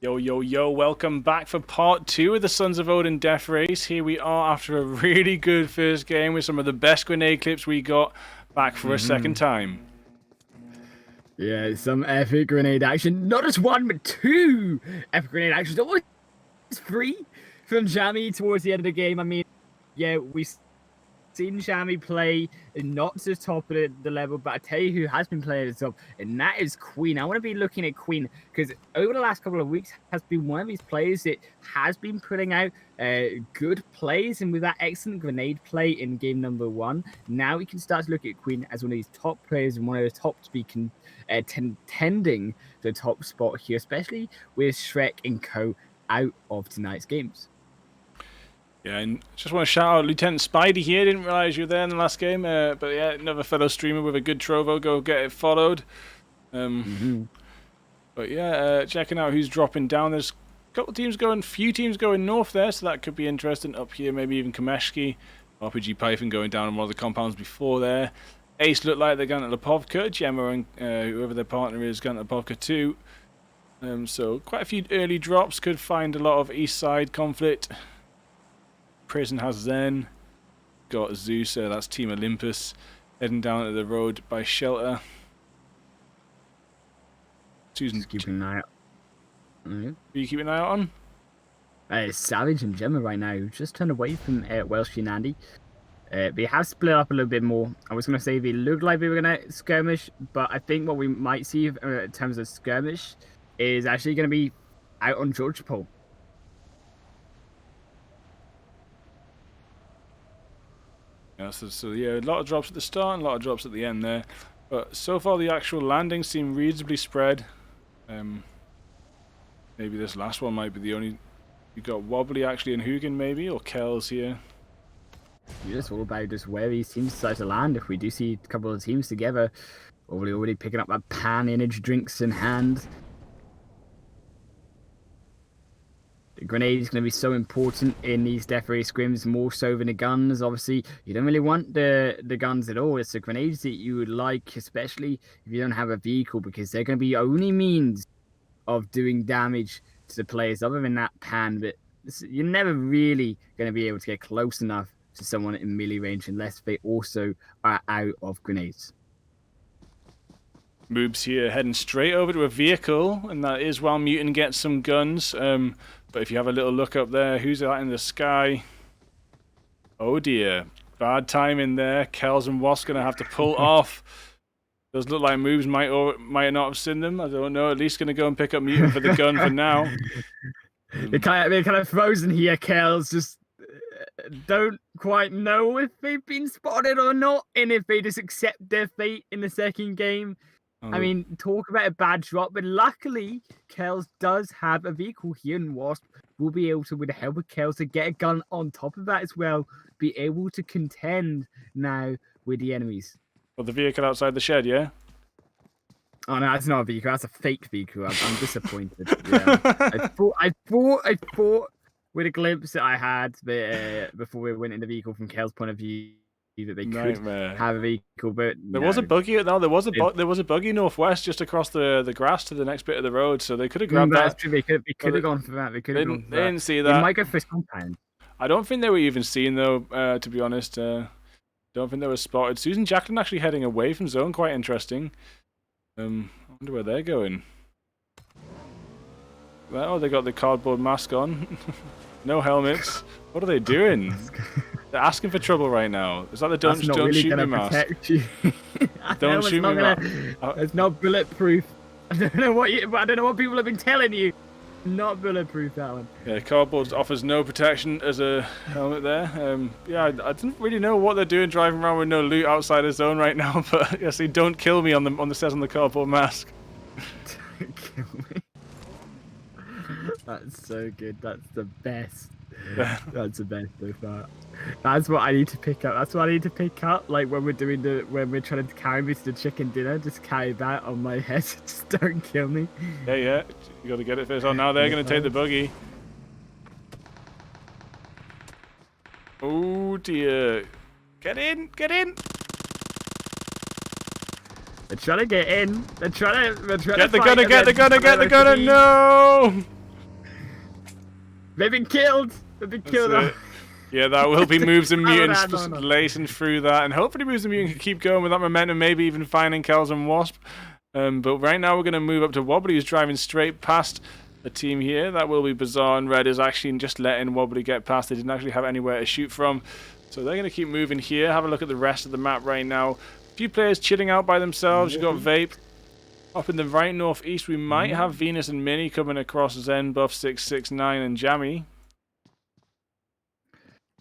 Yo, yo, yo, welcome back for part 2 of the Sons of Odin Death Race. Here we are after a really good first game with some of the best grenade clips we got, back for a second time. Yeah, some epic grenade action. Not just one, but 2 epic grenade actions. Almost 3 from Jammy towards the end of the game. I mean, yeah, we've seen Jammy play not to the top of the level, but I tell you who has been playing at the top, and that is Queen. I want to be looking at Queen because over the last couple of weeks has been one of these players that has been putting out good plays, and with that excellent grenade play in game number 1, now we can start to look at Queen as one of these top players and one of the top to be contending the top spot here, especially with Shrek and co out of tonight's games. Yeah, and just want to shout out Lieutenant Spidey here. Didn't realize you were there in the last game, but yeah, another fellow streamer with a good trovo. Go get it followed. But yeah, checking out who's dropping down. There's a couple teams going, few teams going north there, so that could be interesting. Up here, maybe even Kameshki, RPG Python going down on one of the compounds before there. Ace look like they're going to Lipovka. Gemma and whoever their partner is going to Lipovka too. So quite a few early drops. Could find a lot of east side conflict. Prison has Zen, got Zeus, that's Team Olympus, heading down to the road by Shelter. Susan, keeping an eye out. Are you keeping an eye out on? It's Savage and Gemma right now. Just turned away from Welsh and Andy. They have split up a little bit more. I was going to say they looked like they were going to skirmish, but I think what we might see in terms of skirmish is actually going to be out on Georgia Pole. Yeah, so yeah, a lot of drops at the start and a lot of drops at the end there. But so far the actual landings seem reasonably spread. Maybe this last one might be the only... You've got Wobbly actually and Hugin maybe, or Kells here. Yeah, it's all about just where these teams decide to land. If we do see a couple of teams together, Wobbly already picking up that pan energy drinks in hand. The grenade is going to be so important in these death race scrims, more so than the guns. Obviously, you don't really want the guns at all. It's the grenades that you would like, especially if you don't have a vehicle, because they're going to be only means of doing damage to the players other than that pan. But you're never really going to be able to get close enough to someone in melee range unless they also are out of grenades. Moobs here heading straight over to a vehicle, and that is while Mutant gets some guns. But if you have a little look up there, who's that in the sky? Oh dear, bad timing there. Kells and Wasp gonna have to pull off. Does look like Moobs might not have seen them. I don't know. At least gonna go and pick up Mutant for the gun for now. They're kind of frozen here. Kells just don't quite know if they've been spotted or not, and if they just accept their fate in the second game. I mean, talk about a bad drop, but luckily, Kells does have a vehicle here, and Wasp will be able to, with the help of Kells, to get a gun on top of that as well, be able to contend now with the enemies. Well, the vehicle outside the shed, yeah? Oh, no, that's not a vehicle. That's a fake vehicle. I'm disappointed. Yeah. I thought with a glimpse that I had before we went in the vehicle from Kells' point of view, that they could have a vehicle, but there was a buggy. No, there was a buggy northwest just across the grass to the next bit of the road, so they could have grabbed that. That's true. They could have gone for that. They didn't see that. They might go for his compound. I don't think they were even seen though. To be honest, don't think they were spotted. Susan Jacqueline actually heading away from zone. Quite interesting. I wonder where they're going. Well, they got the cardboard mask on. No helmets. What are they doing? They're asking for trouble right now. Is that the don't really shoot me mask? Don't shoot me mask. It's not bulletproof. I don't know what people have been telling you. Not bulletproof, that one. Yeah, cardboard offers no protection as a helmet there. Yeah, I didn't really know what they're doing driving around with no loot outside the zone right now. But yes, they don't kill me on the says on the cardboard mask. Don't kill me. That's so good. That's the best. That's the best so far. That's what I need to pick up. That's what I need to pick up. Like when we're trying to carry me to the chicken dinner, just carry that on my head. Just don't kill me. Yeah. You got to get it first. Oh, now they're going to take the buggy. Oh dear. Get in. They're trying to get in. They're trying to get the gunner. No. They've been killed. They've been killed. Yeah, that will be moves and mutants lacing through that, and hopefully moves and mutants can keep going with that momentum, maybe even finding Kells and Wasp. But right now we're going to move up to Wobbly, who's driving straight past the team here. That will be Bizarre, and Red is actually just letting Wobbly get past. They didn't actually have anywhere to shoot from. So they're going to keep moving here. Have a look at the rest of the map right now. A few players chilling out by themselves. You've got Vape. Up in the right northeast, we might have Venus and Mini coming across Zen, Buff 669 and Jammy.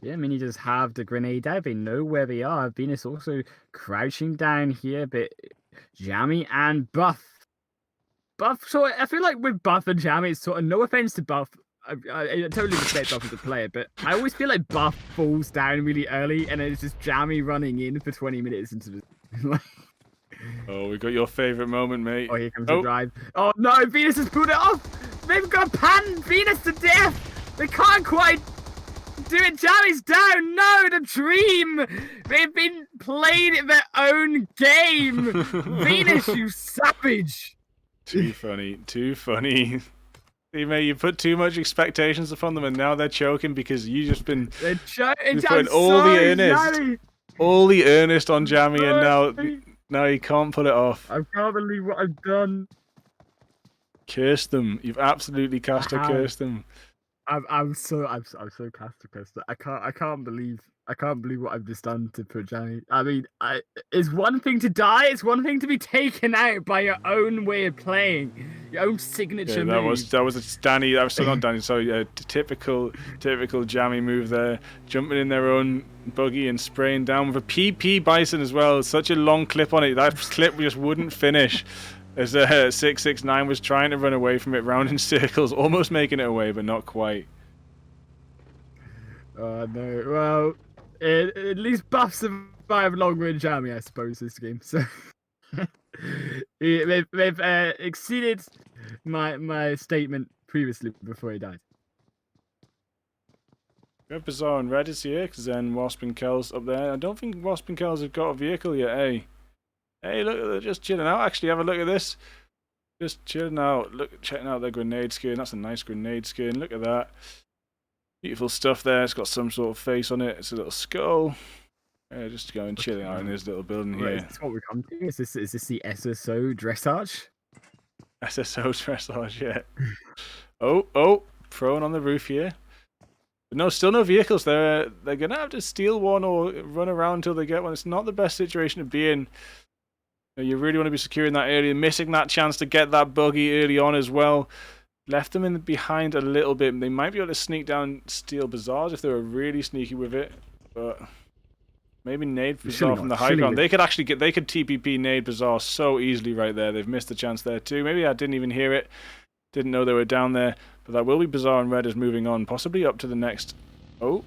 Yeah, Mini does have the grenade out. They know where they are. Venus also crouching down here, but Jammy and Buff. So I feel like with Buff and Jammy, it's sort of no offense to Buff. I totally respect Buff as a player, but I always feel like Buff falls down really early, and it's just Jammy running in for 20 minutes into the. Oh, we got your favorite moment, mate. Oh, here comes the drive. Oh no, Venus has pulled it off. They've got pan Venus to death. They can't quite do it. Jammy's down. No, the dream. They've been played in their own game. Venus, you savage. Too funny. Too funny. See, mate, you put too much expectations upon them, and now they're choking because you just been putting all the earnest on Jammy, and now you can't pull it off. I can't believe what I've done. Curse them. You've absolutely cursed them. I'm so cursed. I can't believe what I've just done to put Jammy. I mean, it's one thing to die. It's one thing to be taken out by your own way of playing, your own signature move. That was a Danny. That was not Danny. Sorry, typical Jammy move there, jumping in their own buggy and spraying down with a PP Bison as well. Such a long clip on it. That clip just wouldn't finish. As 669 was trying to run away from it, round in circles, almost making it away, but not quite. Oh no. Well, at least Buff survived longer than Jammy, I suppose, this game. So they've exceeded my statement previously before he died. Bizarre and Red is here, because then Wasp and Kells up there. I don't think Wasp and Kells have got a vehicle yet, eh? Hey, look, they're just chilling out. Actually, have a look at this. Just chilling out. Look, checking out their grenade skin. That's a nice grenade skin. Look at that. Beautiful stuff there. It's got some sort of face on it. It's a little skull. Yeah, just going chilling out in this little building here. Is this what we come to? Is this the SSO dressage? SSO dressage, yeah. Oh, prone on the roof here. But no, still no vehicles. They're gonna have to steal one or run around until they get one. It's not the best situation to be in. You really want to be securing that area, missing that chance to get that buggy early on as well. Left them in the behind a little bit. They might be able to sneak down and steal Bazaars if they were really sneaky with it. But maybe nade Bazaar from the high ground. They could TPP nade Bazaar so easily right there. They've missed the chance there too. Maybe I didn't even hear it. Didn't know they were down there. But that will be Bazaar, and Red is moving on, possibly up to the next. Oh.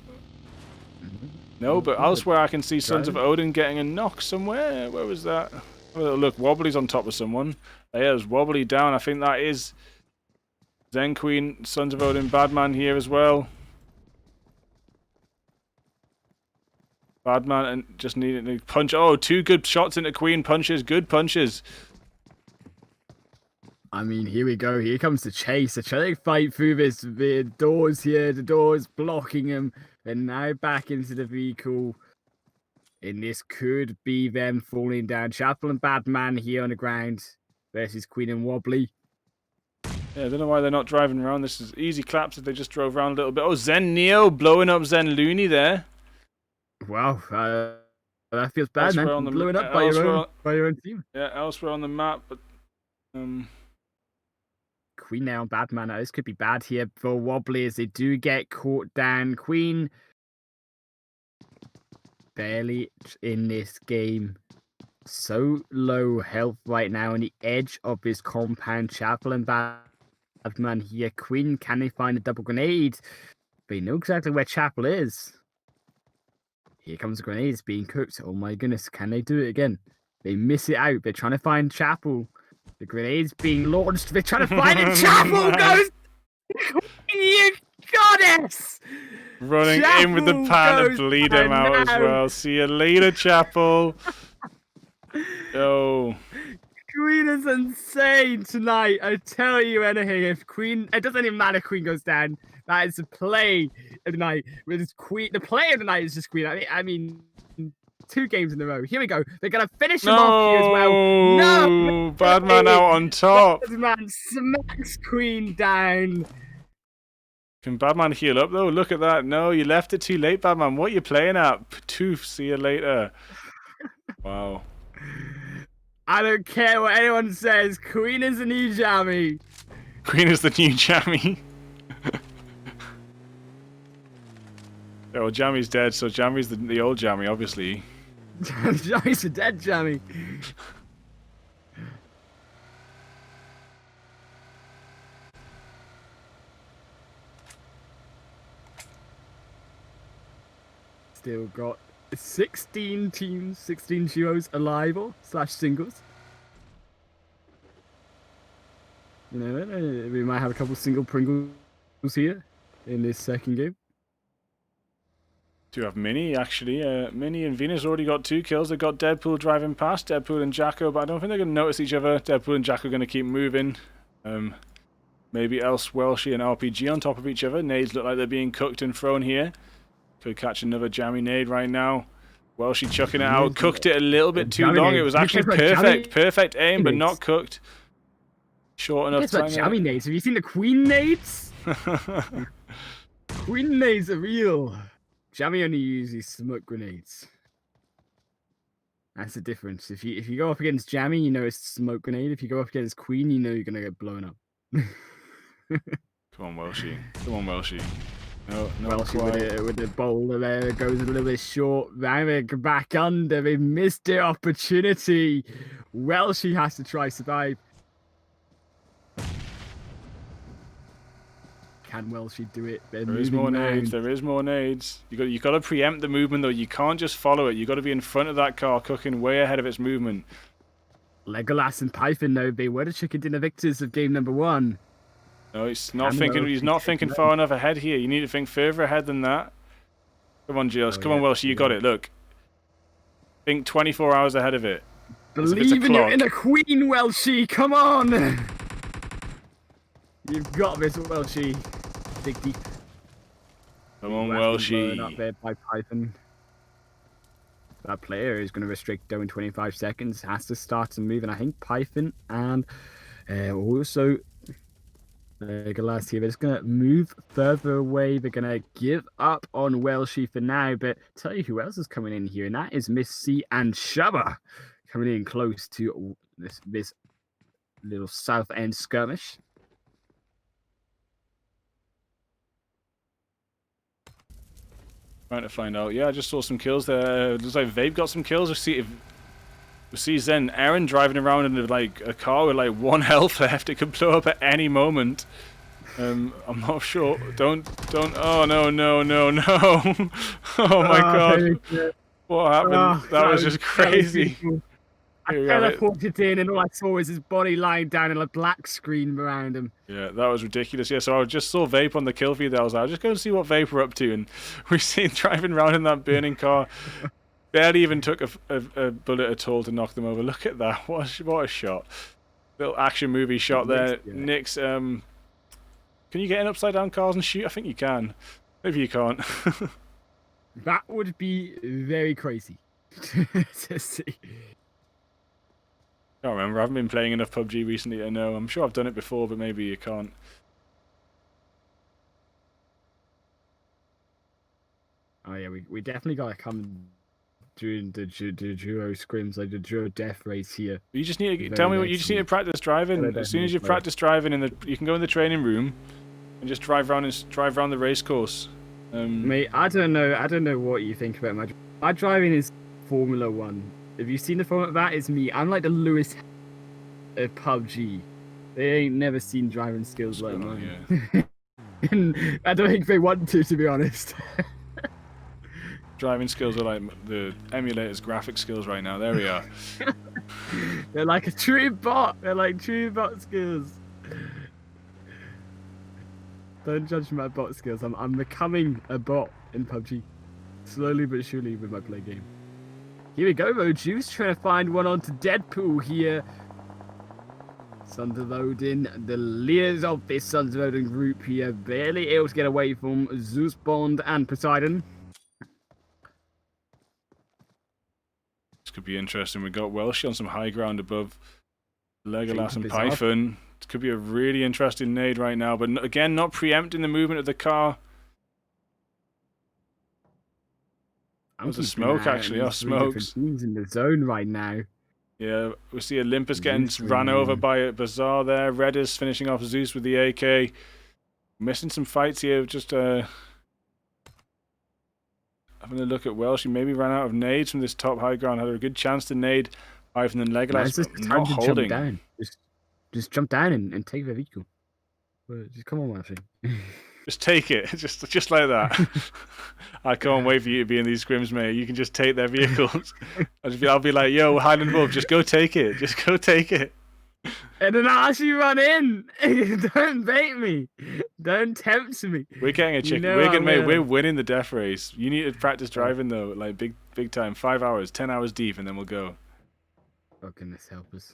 No, but elsewhere I can see Sons of Odin getting a knock somewhere. Where was that? Oh, look, Wobbly's on top of someone. There's Wobbly down. I think that is Zen Queen, Sons of Odin, Badman here as well. Badman and just needing to punch. Oh, 2 good shots into Queen. Punches, good punches. I mean, here we go. Here comes the chase. They're trying to fight through the doors here. The doors blocking them. And now back into the vehicle. And this could be them falling down. Chapel and Badman here on the ground versus Queen and Wobbly. Yeah, I don't know why they're not driving around. This is easy claps if they just drove around a little bit. Oh, Zen Neo blowing up Zen Looney there. Wow, that feels bad, man. Blowing up by your own team. Yeah, elsewhere on the map, but Queen now on Badman. This could be bad here for Wobbly as they do get caught down. Queen barely in this game. So low health right now on the edge of his compound. Chapel and Badman here. Queen, can they find a double grenade? They know exactly where Chapel is. Here comes the grenades being cooked. Oh my goodness, can they do it again? They miss it out. They're trying to find Chapel. The grenades being launched. They're trying to find it. Chapel goes. You goddess! Running in with the pan to bleed him out as well. See you later, Chapel. Oh. Queen is insane tonight. I tell you anything. If Queen, it doesn't even matter. Queen goes down. That is the play of the night. With his queen, the play of the night is just queen. I mean, 2 games in a row. Here we go. They're gonna finish him off here as well. No, Badman out on top. Badman smacks queen down. Can Badman heal up though? Look at that. No, you left it too late, Badman. What are you playing at? Poof, see you later. Wow. I don't care what anyone says. Queen is the new jammy. Queen is the new jammy. Yeah, well, Jammy's dead, so Jammy's the old Jammy, obviously. Jammy's a dead Jammy. Still got 16 teams, 16 duos alive or / singles. You know, we might have a couple single Pringles here in this second game. Do have Mini, actually. Mini and Venus already got 2 kills. They've got Deadpool driving past, Deadpool and Jacko, but I don't think they're going to notice each other. Deadpool and Jacko are going to keep moving. Maybe else Welshie and RPG on top of each other. Nades look like they're being cooked and thrown here. Could catch another jammy nade right now. Welshie chucking it out. Cooked it a little bit too long. It was actually perfect. Perfect aim, but not cooked. Short enough time. Jammy nades. Have you seen the queen nades? Queen nades are real. Jammy only uses smoke grenades. That's the difference. If you go up against Jammy, you know it's a smoke grenade. If you go up against Queen, you know you're gonna get blown up. Come on, Welshie. Come on, Welshie. No, Welshie with the bowler there goes a little bit short. Ramik back under. They missed the opportunity. Welshie has to try survive. Can Welshie do it? There is more nades. There is more nades. You got to preempt the movement though. You can't just follow it. You got to be in front of that car, cooking way ahead of its movement. Legolas and Python though, they were the chicken dinner victors of game number 1. No, he's not thinking. He's not thinking far enough ahead here. You need to think further ahead than that. Come on, Giles. Come on, Welshie. You got it. Look. Think 24 hours ahead of it. Believe in your inner queen, Welshie. Come on. You've got this, Welshie. Dig deep. Come on, Welshie. Up there by Python. That player is going to restrict though in 25 seconds. Has to start to move, and I think Python and also Legolas here. They're just going to move further away. They're going to give up on Welshie for now. But tell you who else is coming in here, and that is Miss C and Shubba coming in close to this little south end skirmish. Trying to find out. Yeah, I just saw some kills there. Looks like Vape got some kills. We see Zen Aaron driving around in like a car with like 1 health left. It could blow up at any moment. I'm not sure. Don't. Oh no. Oh my god. What happened? That was just crazy. I teleported in and all I saw was his body lying down in a black screen around him. Yeah, that was ridiculous. Yeah, so I just saw Vape on the kill feed there. I was like, I'll just go and see what Vape were up to. And we see him driving around in that burning car. Barely even took a bullet at all to knock them over. Look at that. What a shot. Little action movie shot there. Nick's, can you get in upside down cars and shoot? I think you can. Maybe you can't. That would be very crazy to see. I can't remember. I haven't been playing enough PUBG recently to know. I'm sure I've done it before, but maybe you can't. Oh yeah, we definitely gotta come during the duo scrims, like the duo death race here. You just need to tell me what you just need to practice driving. As soon as you practice driving, you can go in the training room and just drive around the race course. Mate, I don't know what you think about my driving is Formula 1. Have you seen the format of that? It's me. I'm like the Lewis of PUBG. They ain't never seen driving skills like mine. Yeah. And I don't think they want to be honest. Driving skills are like the emulator's graphic skills right now. There we are. They're like a true bot. They're like true bot skills. Don't judge my bot skills. I'm becoming a bot in PUBG. Slowly but surely with my play game. Here we go though, Juice trying to find one onto Deadpool here. Sons of Odin, the leaders of this Sons of Odin group here, barely able to get away from Zeus, Bond, and Poseidon. This could be interesting. We got Welsh on some high ground above Legolas and Python. It could be a really interesting nade right now, but again, not preempting the movement of the car. There's a smoke actually. Oh, smokes. Teams in the zone right now. Yeah, we see Olympus getting ran over by Bazaar there. Red is finishing off Zeus with the AK. Missing some fights here. Just having a look at Welsh. He maybe ran out of nades from this top high ground. Had a good chance to nade Python and Legolas, but not holding. Jump down. Just jump down and take the vehicle. Just come on, my friend. Just take it, just like that. I can't wait for you to be in these scrims, mate. You can just take their vehicles. I'll be like, yo, Highland Wolf, just go take it. Just go take it. And then I'll actually run in. Don't bait me. Don't tempt me. We're getting a chicken. We're winning the death race. You need to practice driving though, like big time. 5 hours, 10 hours deep, and then we'll go. Oh goodness, help us.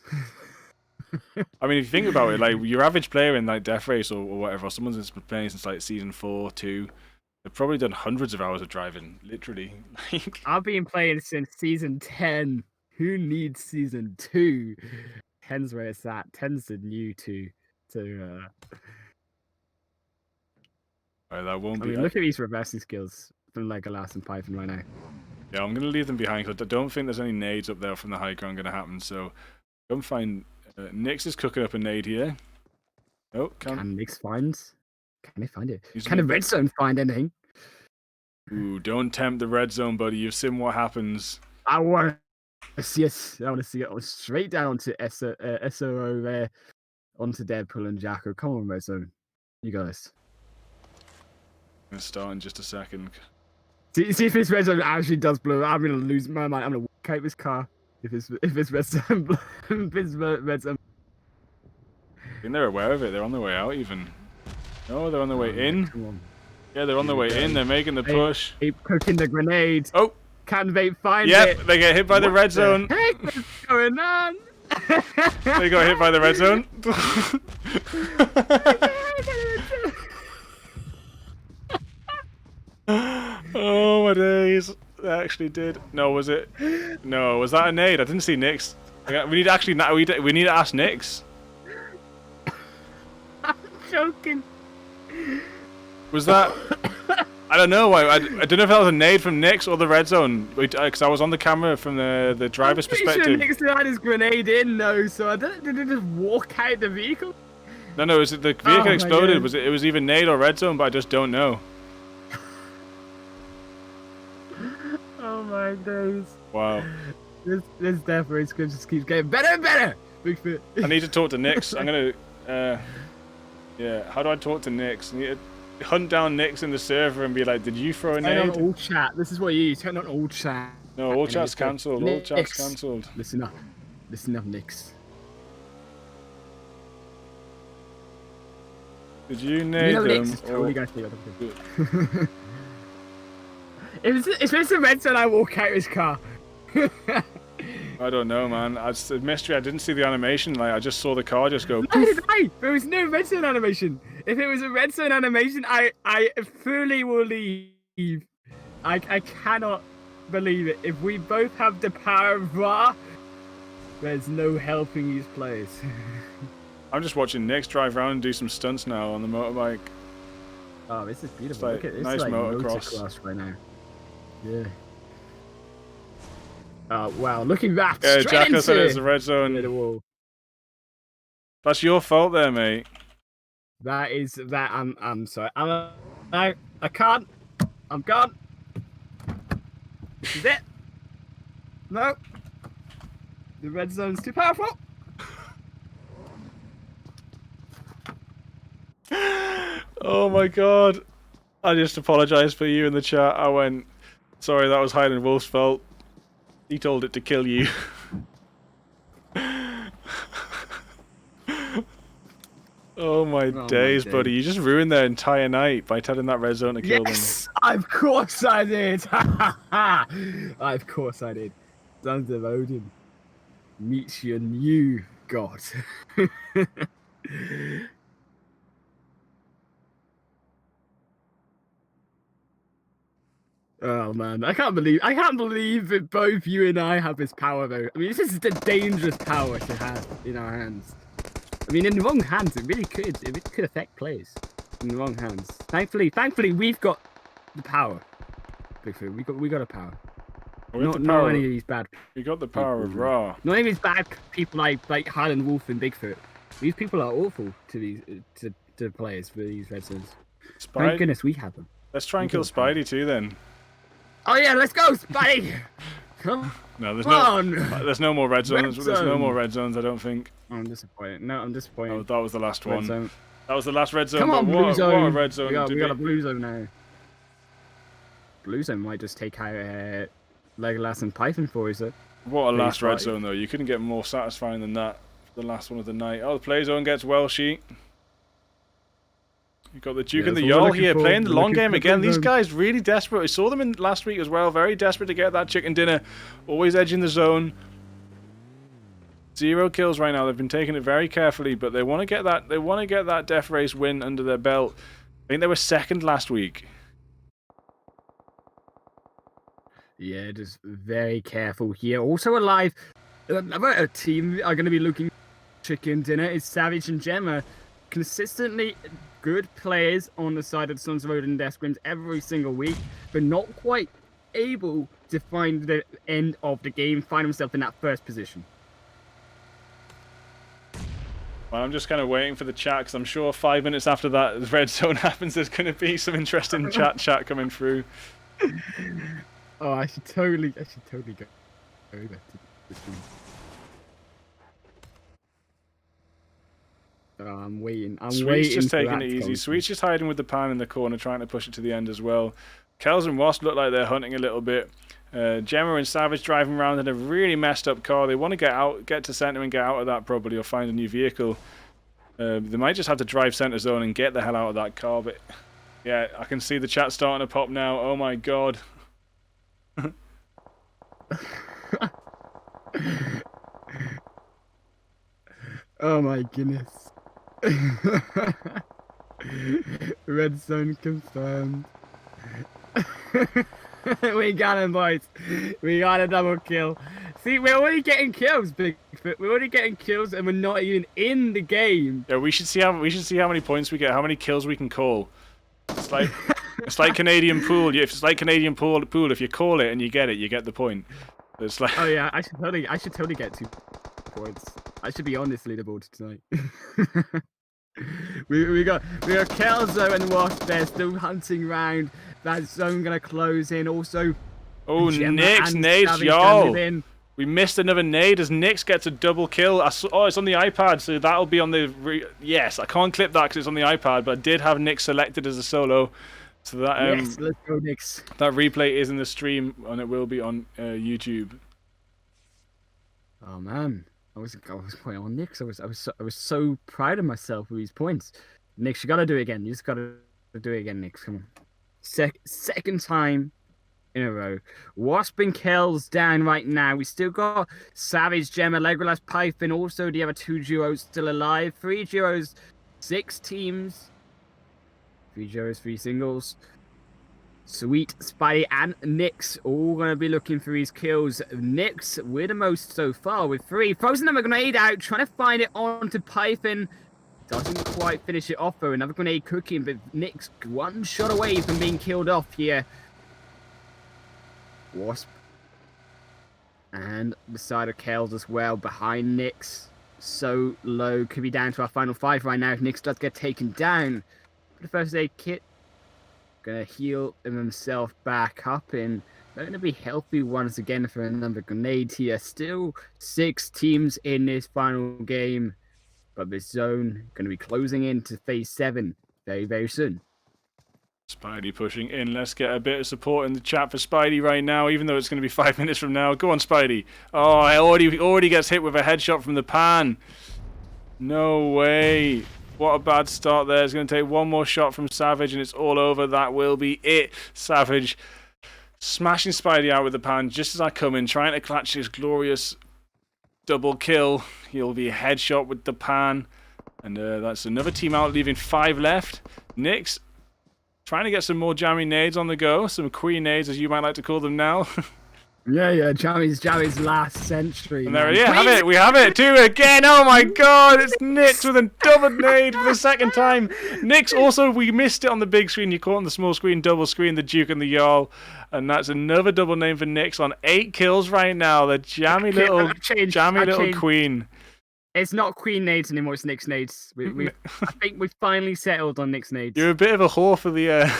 I mean, if you think about it, like your average player in like Death Race or whatever, or someone's been playing since like season 4, 2, they've probably done hundreds of hours of driving, literally. I've been playing since season 10. Who needs season 2? 10's where it's at. 10's the new 2. So, that won't be. Look at these reversing skills from Legolas and Python right now. Yeah, I'm gonna leave them behind because I don't think there's any nades up there from the high ground gonna happen. So, go and find. Nyx is cooking up a nade here. Oh, can Nyx find? Can they find it? Can the red zone find anything? Ooh, don't tempt the red zone, buddy. You've seen what happens. I want to see it. I want to see it straight down onto SOO there, onto Deadpool and Jacko. Come on, red zone. You guys. I'm gonna start in just a second. See if this red zone actually does blow. I'm gonna lose my mind. I'm gonna walk out this car. If it's red zone, if it's red zone. I think they're aware of it. They're on their way out, even. No, they're on their way in. Come on. Yeah, they're on their way in. They're making the push. Keep cooking the grenade. Oh, can they find it? Yep, they get hit by the red zone. What the heck is going on? They got hit by the red zone. Oh my days. They actually did. No, was it? No, was that a nade? I didn't see Nyx. We need to actually. We need to ask Nyx. I'm joking. Was that? I don't know. I don't know if that was a nade from Nyx or the red zone. Because I was on the camera from the driver's perspective. Sure Nyx had his grenade in though, so I don't. Did it just walk out the vehicle? No. The vehicle exploded. It was either nade or red zone, but I just don't know. Oh my days. Wow. This Death Race script just keeps getting better and better. Bigfoot. I need to talk to Nyx. I'm gonna. Yeah. How do I talk to Nyx? I need to hunt down Nyx in the server and be like, "Did you throw a nade?" Turn on all chat. This is what you turn on all chat. No, all chat's cancelled. All chat's cancelled. Listen up, Nyx. Did you nade them? Or... If it's a red zone, I walk out his car. I don't know, man. It's a mystery. I didn't see the animation. Like I just saw the car just go. No, there was no red zone animation. If it was a red zone animation, I fully will leave. I cannot believe it. If we both have the power of Ra, there's no helping these players. I'm just watching Nyx drive around and do some stunts now on the motorbike. Oh, this is beautiful. Like, look at this, nice like motocross right now. Yeah. Oh wow! Looking back. Yeah, Jacko said it's the red zone. The wall. That's your fault, there, mate. That is that. I'm sorry. I can't. I'm gone. This is it. No. The red zone's too powerful. Oh my god. I just apologise for you in the chat. I went, sorry, that was Highland Wolf's fault. He told it to kill you. Oh my days, buddy. You just ruined their entire night by telling that red zone to kill them. Yes! Of course I did! Of course I did. Sons of Odin. Meet your new God. Oh man, I can't believe that both you and I have this power though. I mean, this is the dangerous power to have in our hands. I mean, in the wrong hands, it really could affect players. In the wrong hands. Thankfully, we've got the power. Bigfoot, we got a power. Not any of these bad. We got the power of Ra. Not any of these bad people like Highland Wolf and Bigfoot. These people are awful to these to players for these red zones. Thank goodness we have them. Let's try and kill Spidey too then. Oh yeah, let's go, Spidey! Come on! There's no more red zones. There's no more red zones, I don't think. I'm disappointed. No, I'm disappointed. Oh, that was the last one. Zone. That was the last red zone. Come on, blue zone. What a red zone. We got a blue zone now. Blue zone might just take out Legolas and Python for us. What a last red zone though. You couldn't get more satisfying than that. The last one of the night. Oh, the play zone gets Welshy. You've got the Duke and the Yol here playing the long game again. These guys really desperate. I saw them in last week as well. Very desperate to get that chicken dinner. Always edging the zone. 0 kills right now. They've been taking it very carefully, but they want to get that. They want to get that death race win under their belt. I think they were second last week. Yeah, just very careful here. Also alive. Another team are going to be looking chicken dinner is Savage and Gemma. Consistently good players on the side of the Sons of Odin Death Scrims every single week, but not quite able to find the end of the game, find himself in that first position. Well, I'm just kind of waiting for the chat because I'm sure 5 minutes after that red zone happens, there's going to be some interesting chat coming through. Oh, I should totally go over to this one. Oh, I'm waiting. Sweet's just taking it easy. Sweet's just hiding with the pan in the corner, trying to push it to the end as well. Kells and Wasp look like they're hunting a little bit. Gemma and Savage driving around in a really messed up car. They want to get to center and get out of that probably, or find a new vehicle. They might just have to drive center zone and get the hell out of that car. But yeah, I can see the chat starting to pop now. Oh my god. Oh my goodness. Red zone confirmed. We got him, boys. We got a double kill. See, we're already getting kills, Bigfoot. We're already getting kills, and we're not even in the game. Yeah, we should see how many points we get, how many kills we can call. It's like it's like Canadian pool. It's like Canadian pool. If you call it and you get it, you get the point. It's like. Oh yeah, I should totally get 2 points. I should be on this leaderboard tonight. we got Kelzo and Wasp there still hunting round. That zone gonna close in. Also, oh, Nyx nades, yo! We missed another nade as Nyx gets a double kill. Oh, it's on the iPad, so that'll be on the. Yes, I can't clip that because it's on the iPad, but I did have Nyx selected as a solo. So that yes, let's go, Nyx. That replay is in the stream and it will be on YouTube. Oh man. I was playing on Nyx. I was so proud of myself with these points. Nyx, you gotta do it again. You just gotta do it again, Nyx. Come on. Second time in a row. Wasp and Kells down right now. We still got Savage, Gemma, Legolas, Python. Also, the other 2 duos still alive. 3 duos, 6 teams. 3 duos, 3 singles. Sweet, Spidey, and Nyx all going to be looking for his kills. Nyx with the most so far with 3. Throws another grenade out, trying to find it onto Python. Doesn't quite finish it off though. Another grenade cooking, but Nyx 1 shot away from being killed off here. Wasp. And the side of Kells as well behind Nyx. So low. Could be down to our final 5 right now if Nyx does get taken down. For the first aid kit. Gonna heal himself back up and they're gonna be healthy once again for another grenade here. Still 6 teams in this final game, but this zone gonna be closing into phase 7 very, very soon. Spidey pushing in. Let's get a bit of support in the chat for Spidey right now, even though it's going to be 5 minutes from now. Go on, Spidey. Oh, he already gets hit with a headshot from the pan. No way. What a bad start there. It's going to take 1 more shot from Savage and it's all over. That will be it. Savage smashing Spidey out with the pan just as I come in, trying to clutch his glorious double kill. He'll be headshot with the pan. And that's another team out, leaving 5 left. Nick's trying to get some more jammy nades on the go. Some queen nades, as you might like to call them now. Yeah, Jammy's last century. And there, have it. We have it. 2 again. Oh my god, it's Nick's with a double nade for the 2nd time. Nick's also, we missed it on the big screen. You caught on the small screen, double screen, the Duke and the Jarl. And that's another double name for Nick's on 8 kills right now. The jammy little queen. It's not queen nades anymore, it's Nick's nades. I think we've finally settled on Nick's nades. You're a bit of a whore for the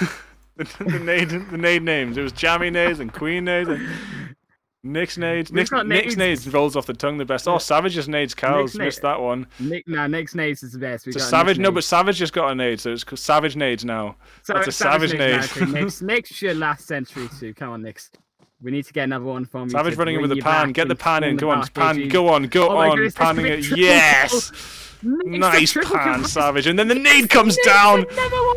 nade names. It was jammy nades and queen nades and Nick's nades. Nick's nades rolls off the tongue the best. Oh, Savage's nades cows. Missed that one. Nick's nades is the best. It's a Savage. No, but Savage just got a nade, so it's Savage nades now. That's a Savage nade. Nick's your last century too. Come on, Nick's. We need to get another one from you. Savage running in with the pan. Get the pan in. Go on, pan. Go on. Panning it. Yes. Nice pan, Savage. And then the nade comes down.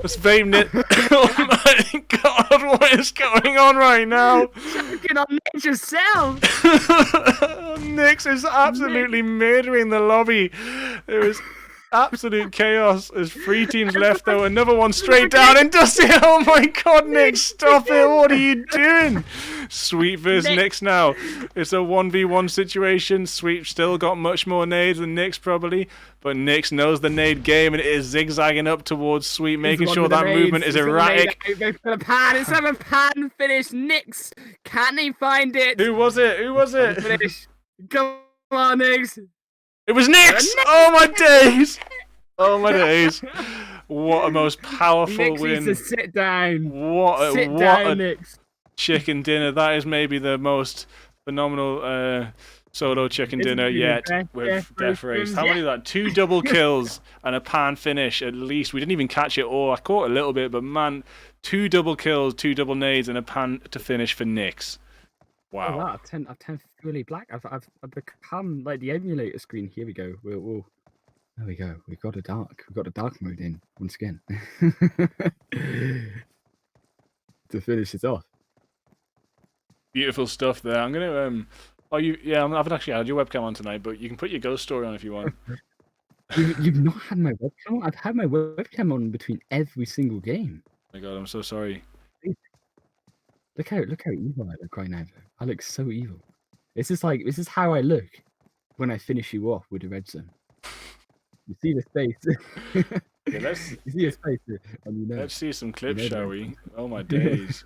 Let's vape it. Oh my god, what is going on right now? Choking on Nick yourself. Nyx is absolutely murdering the lobby. There is absolute chaos. There's 3 teams left though. Another one straight down and Dusty. Oh my god, Nick, stop it. What are you doing? Sweet versus Nyx now. It's a 1v1 situation. Sweet still got much more nades than Nyx probably. But Nyx knows the nade game and it is zigzagging up towards Sweet, making sure that movement is erratic. It's a pan finish. Nyx. Can he find it? Who was it? Finish. Come on, Nyx. It was Nyx! Oh my days! Oh my days! What a most powerful Nyx win! Needs to sit down. What a Nyx. Chicken dinner! That is maybe the most phenomenal solo chicken dinner yet with Death Race. How many of that? 2 double kills and a pan finish at least. We didn't even catch it all. I caught a little bit, but man, 2 double kills, 2 double nades, and a pan to finish for Nyx. Wow. Oh, wow. I've turned fully black. I've become like the emulator screen. Here we go. We'll there we go. We've got a dark mode in once again. To finish it off. Beautiful stuff there. I'm gonna I haven't actually had your webcam on tonight, but you can put your ghost story on if you want. You've not had my webcam on? I've had my webcam on between every single game. Oh my god, I'm so sorry. Look how evil I look right now. I look so evil. This is how I look when I finish you off with the red zone. You see the face. Yeah, you see his face, and you know. Let's see some clips, shall we? Oh my days.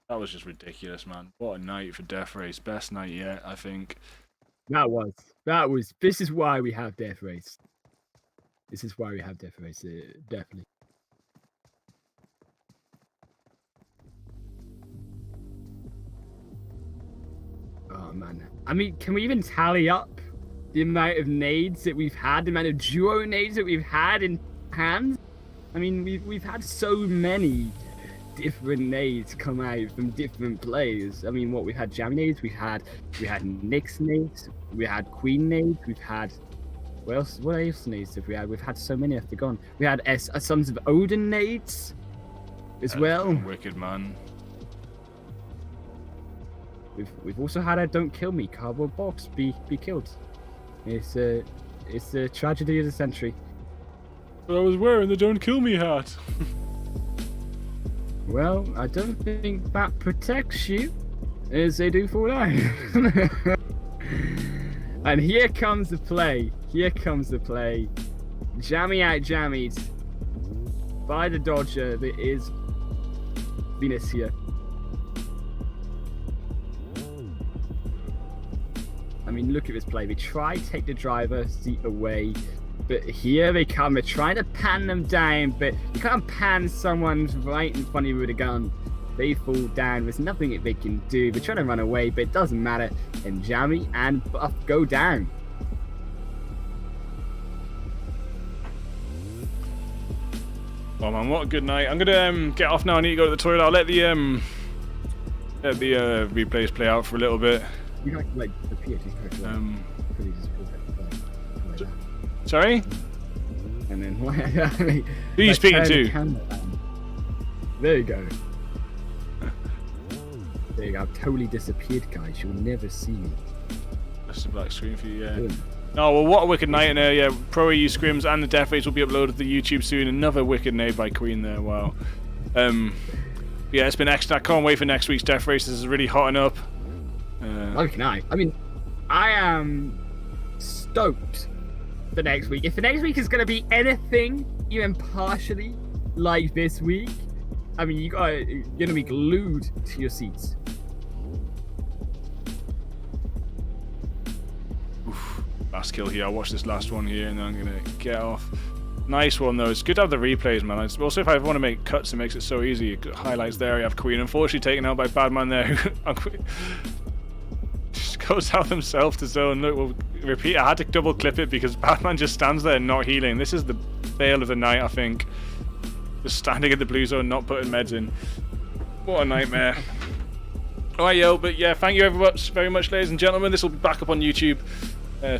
That was just ridiculous, man. What a night for Death Race. Best night yet, I think. That was. This is why we have Death Race. This is why we have Death Race, definitely. Oh man, I mean, can we even tally up the amount of nades that we've had, the amount of duo nades that we've had in hands? I mean, we've had so many different nades come out from different players. I mean, what we've had jammy nades, we had Nyx nades, we had queen nades, we've had what else nades have we had? We've had so many. I've forgotten. We had Sons of Odin nades as well. Wicked man. We've also had a "Don't Kill Me" cardboard box be killed. It's a tragedy of the century. But I was wearing the "Don't Kill Me" hat. Well, I don't think that protects you as they do fall down. And here comes the play. Jammy out jammies by the Dodger that is Venetia. I mean, look at this play. They try to take the driver seat away, but here they come. They're trying to pan them down, but you can't pan someone right in front of you with a gun. They fall down. There's nothing that they can do. They're trying to run away, but it doesn't matter. And Jammy and Buff go down. Oh man, what a good night. I'm gonna get off now. I need to go to the toilet. I'll let the replays play out for a little bit. You like the PhD Sorry? And then what? Who are you speaking to? There you go. There you go. I've totally disappeared, guys. You'll never see me. That's a black screen for you, yeah. Boom. Oh, well, what a wicked night in there, yeah. Pro EU scrims and the death race will be uploaded to YouTube soon. Another wicked nade by Queen there, wow. Yeah, it's been excellent. I can't wait for next week's death race. This is really hotting up. How can I? I mean, I am stoked for next week. If the next week is going to be anything even partially like this week, I mean, you're going to be glued to your seats. Last kill here. I'll watch this last one here and then I'm going to get off. Nice one though. It's good to have the replays, man. Also, if I want to make cuts, it makes it so easy. Highlights there. You have Queen. Unfortunately, taken out by Badman there. Just goes out himself to zone. Look, we'll repeat. I had to double clip it because Badman just stands there not healing. This is the fail of the night, I think. Just standing in the blue zone, not putting meds in. What a nightmare. Alright, yo, but yeah, thank you very much, ladies and gentlemen. This will be back up on YouTube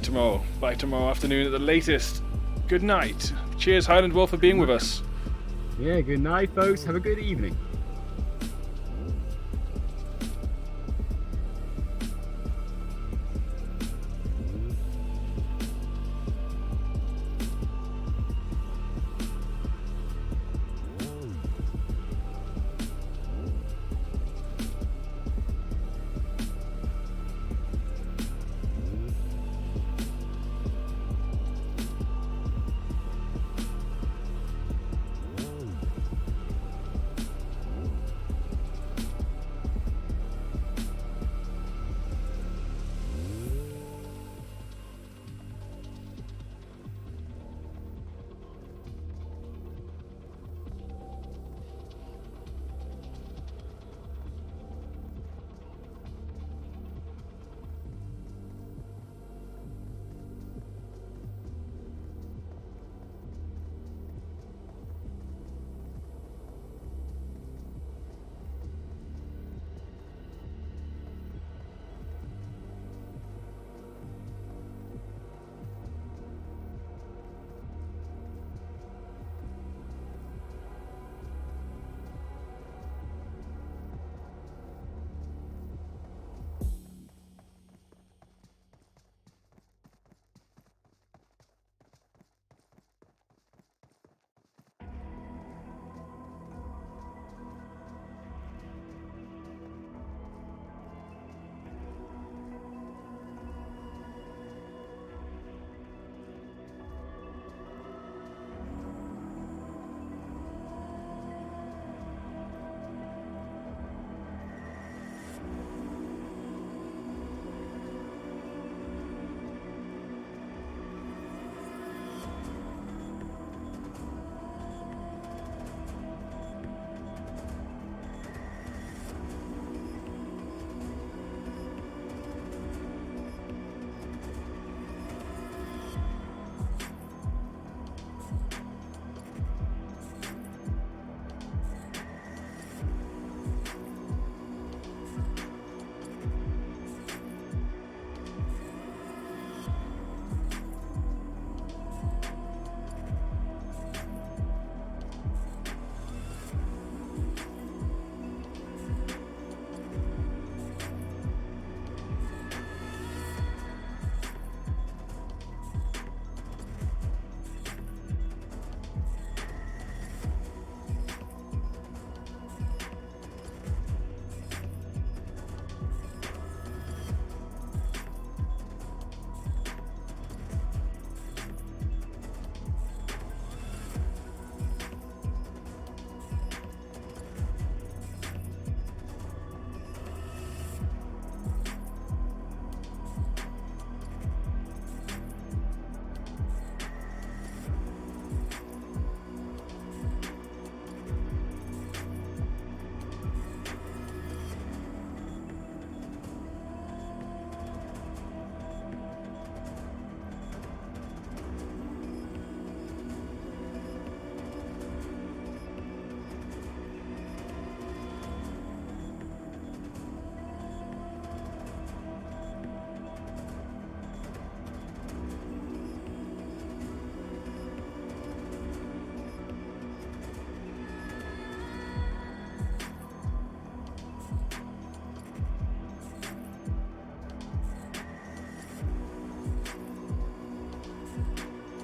tomorrow. By tomorrow afternoon at the latest. Good night. Cheers, Highland Wolf, for being with us. Yeah, good night, folks. Have a good evening.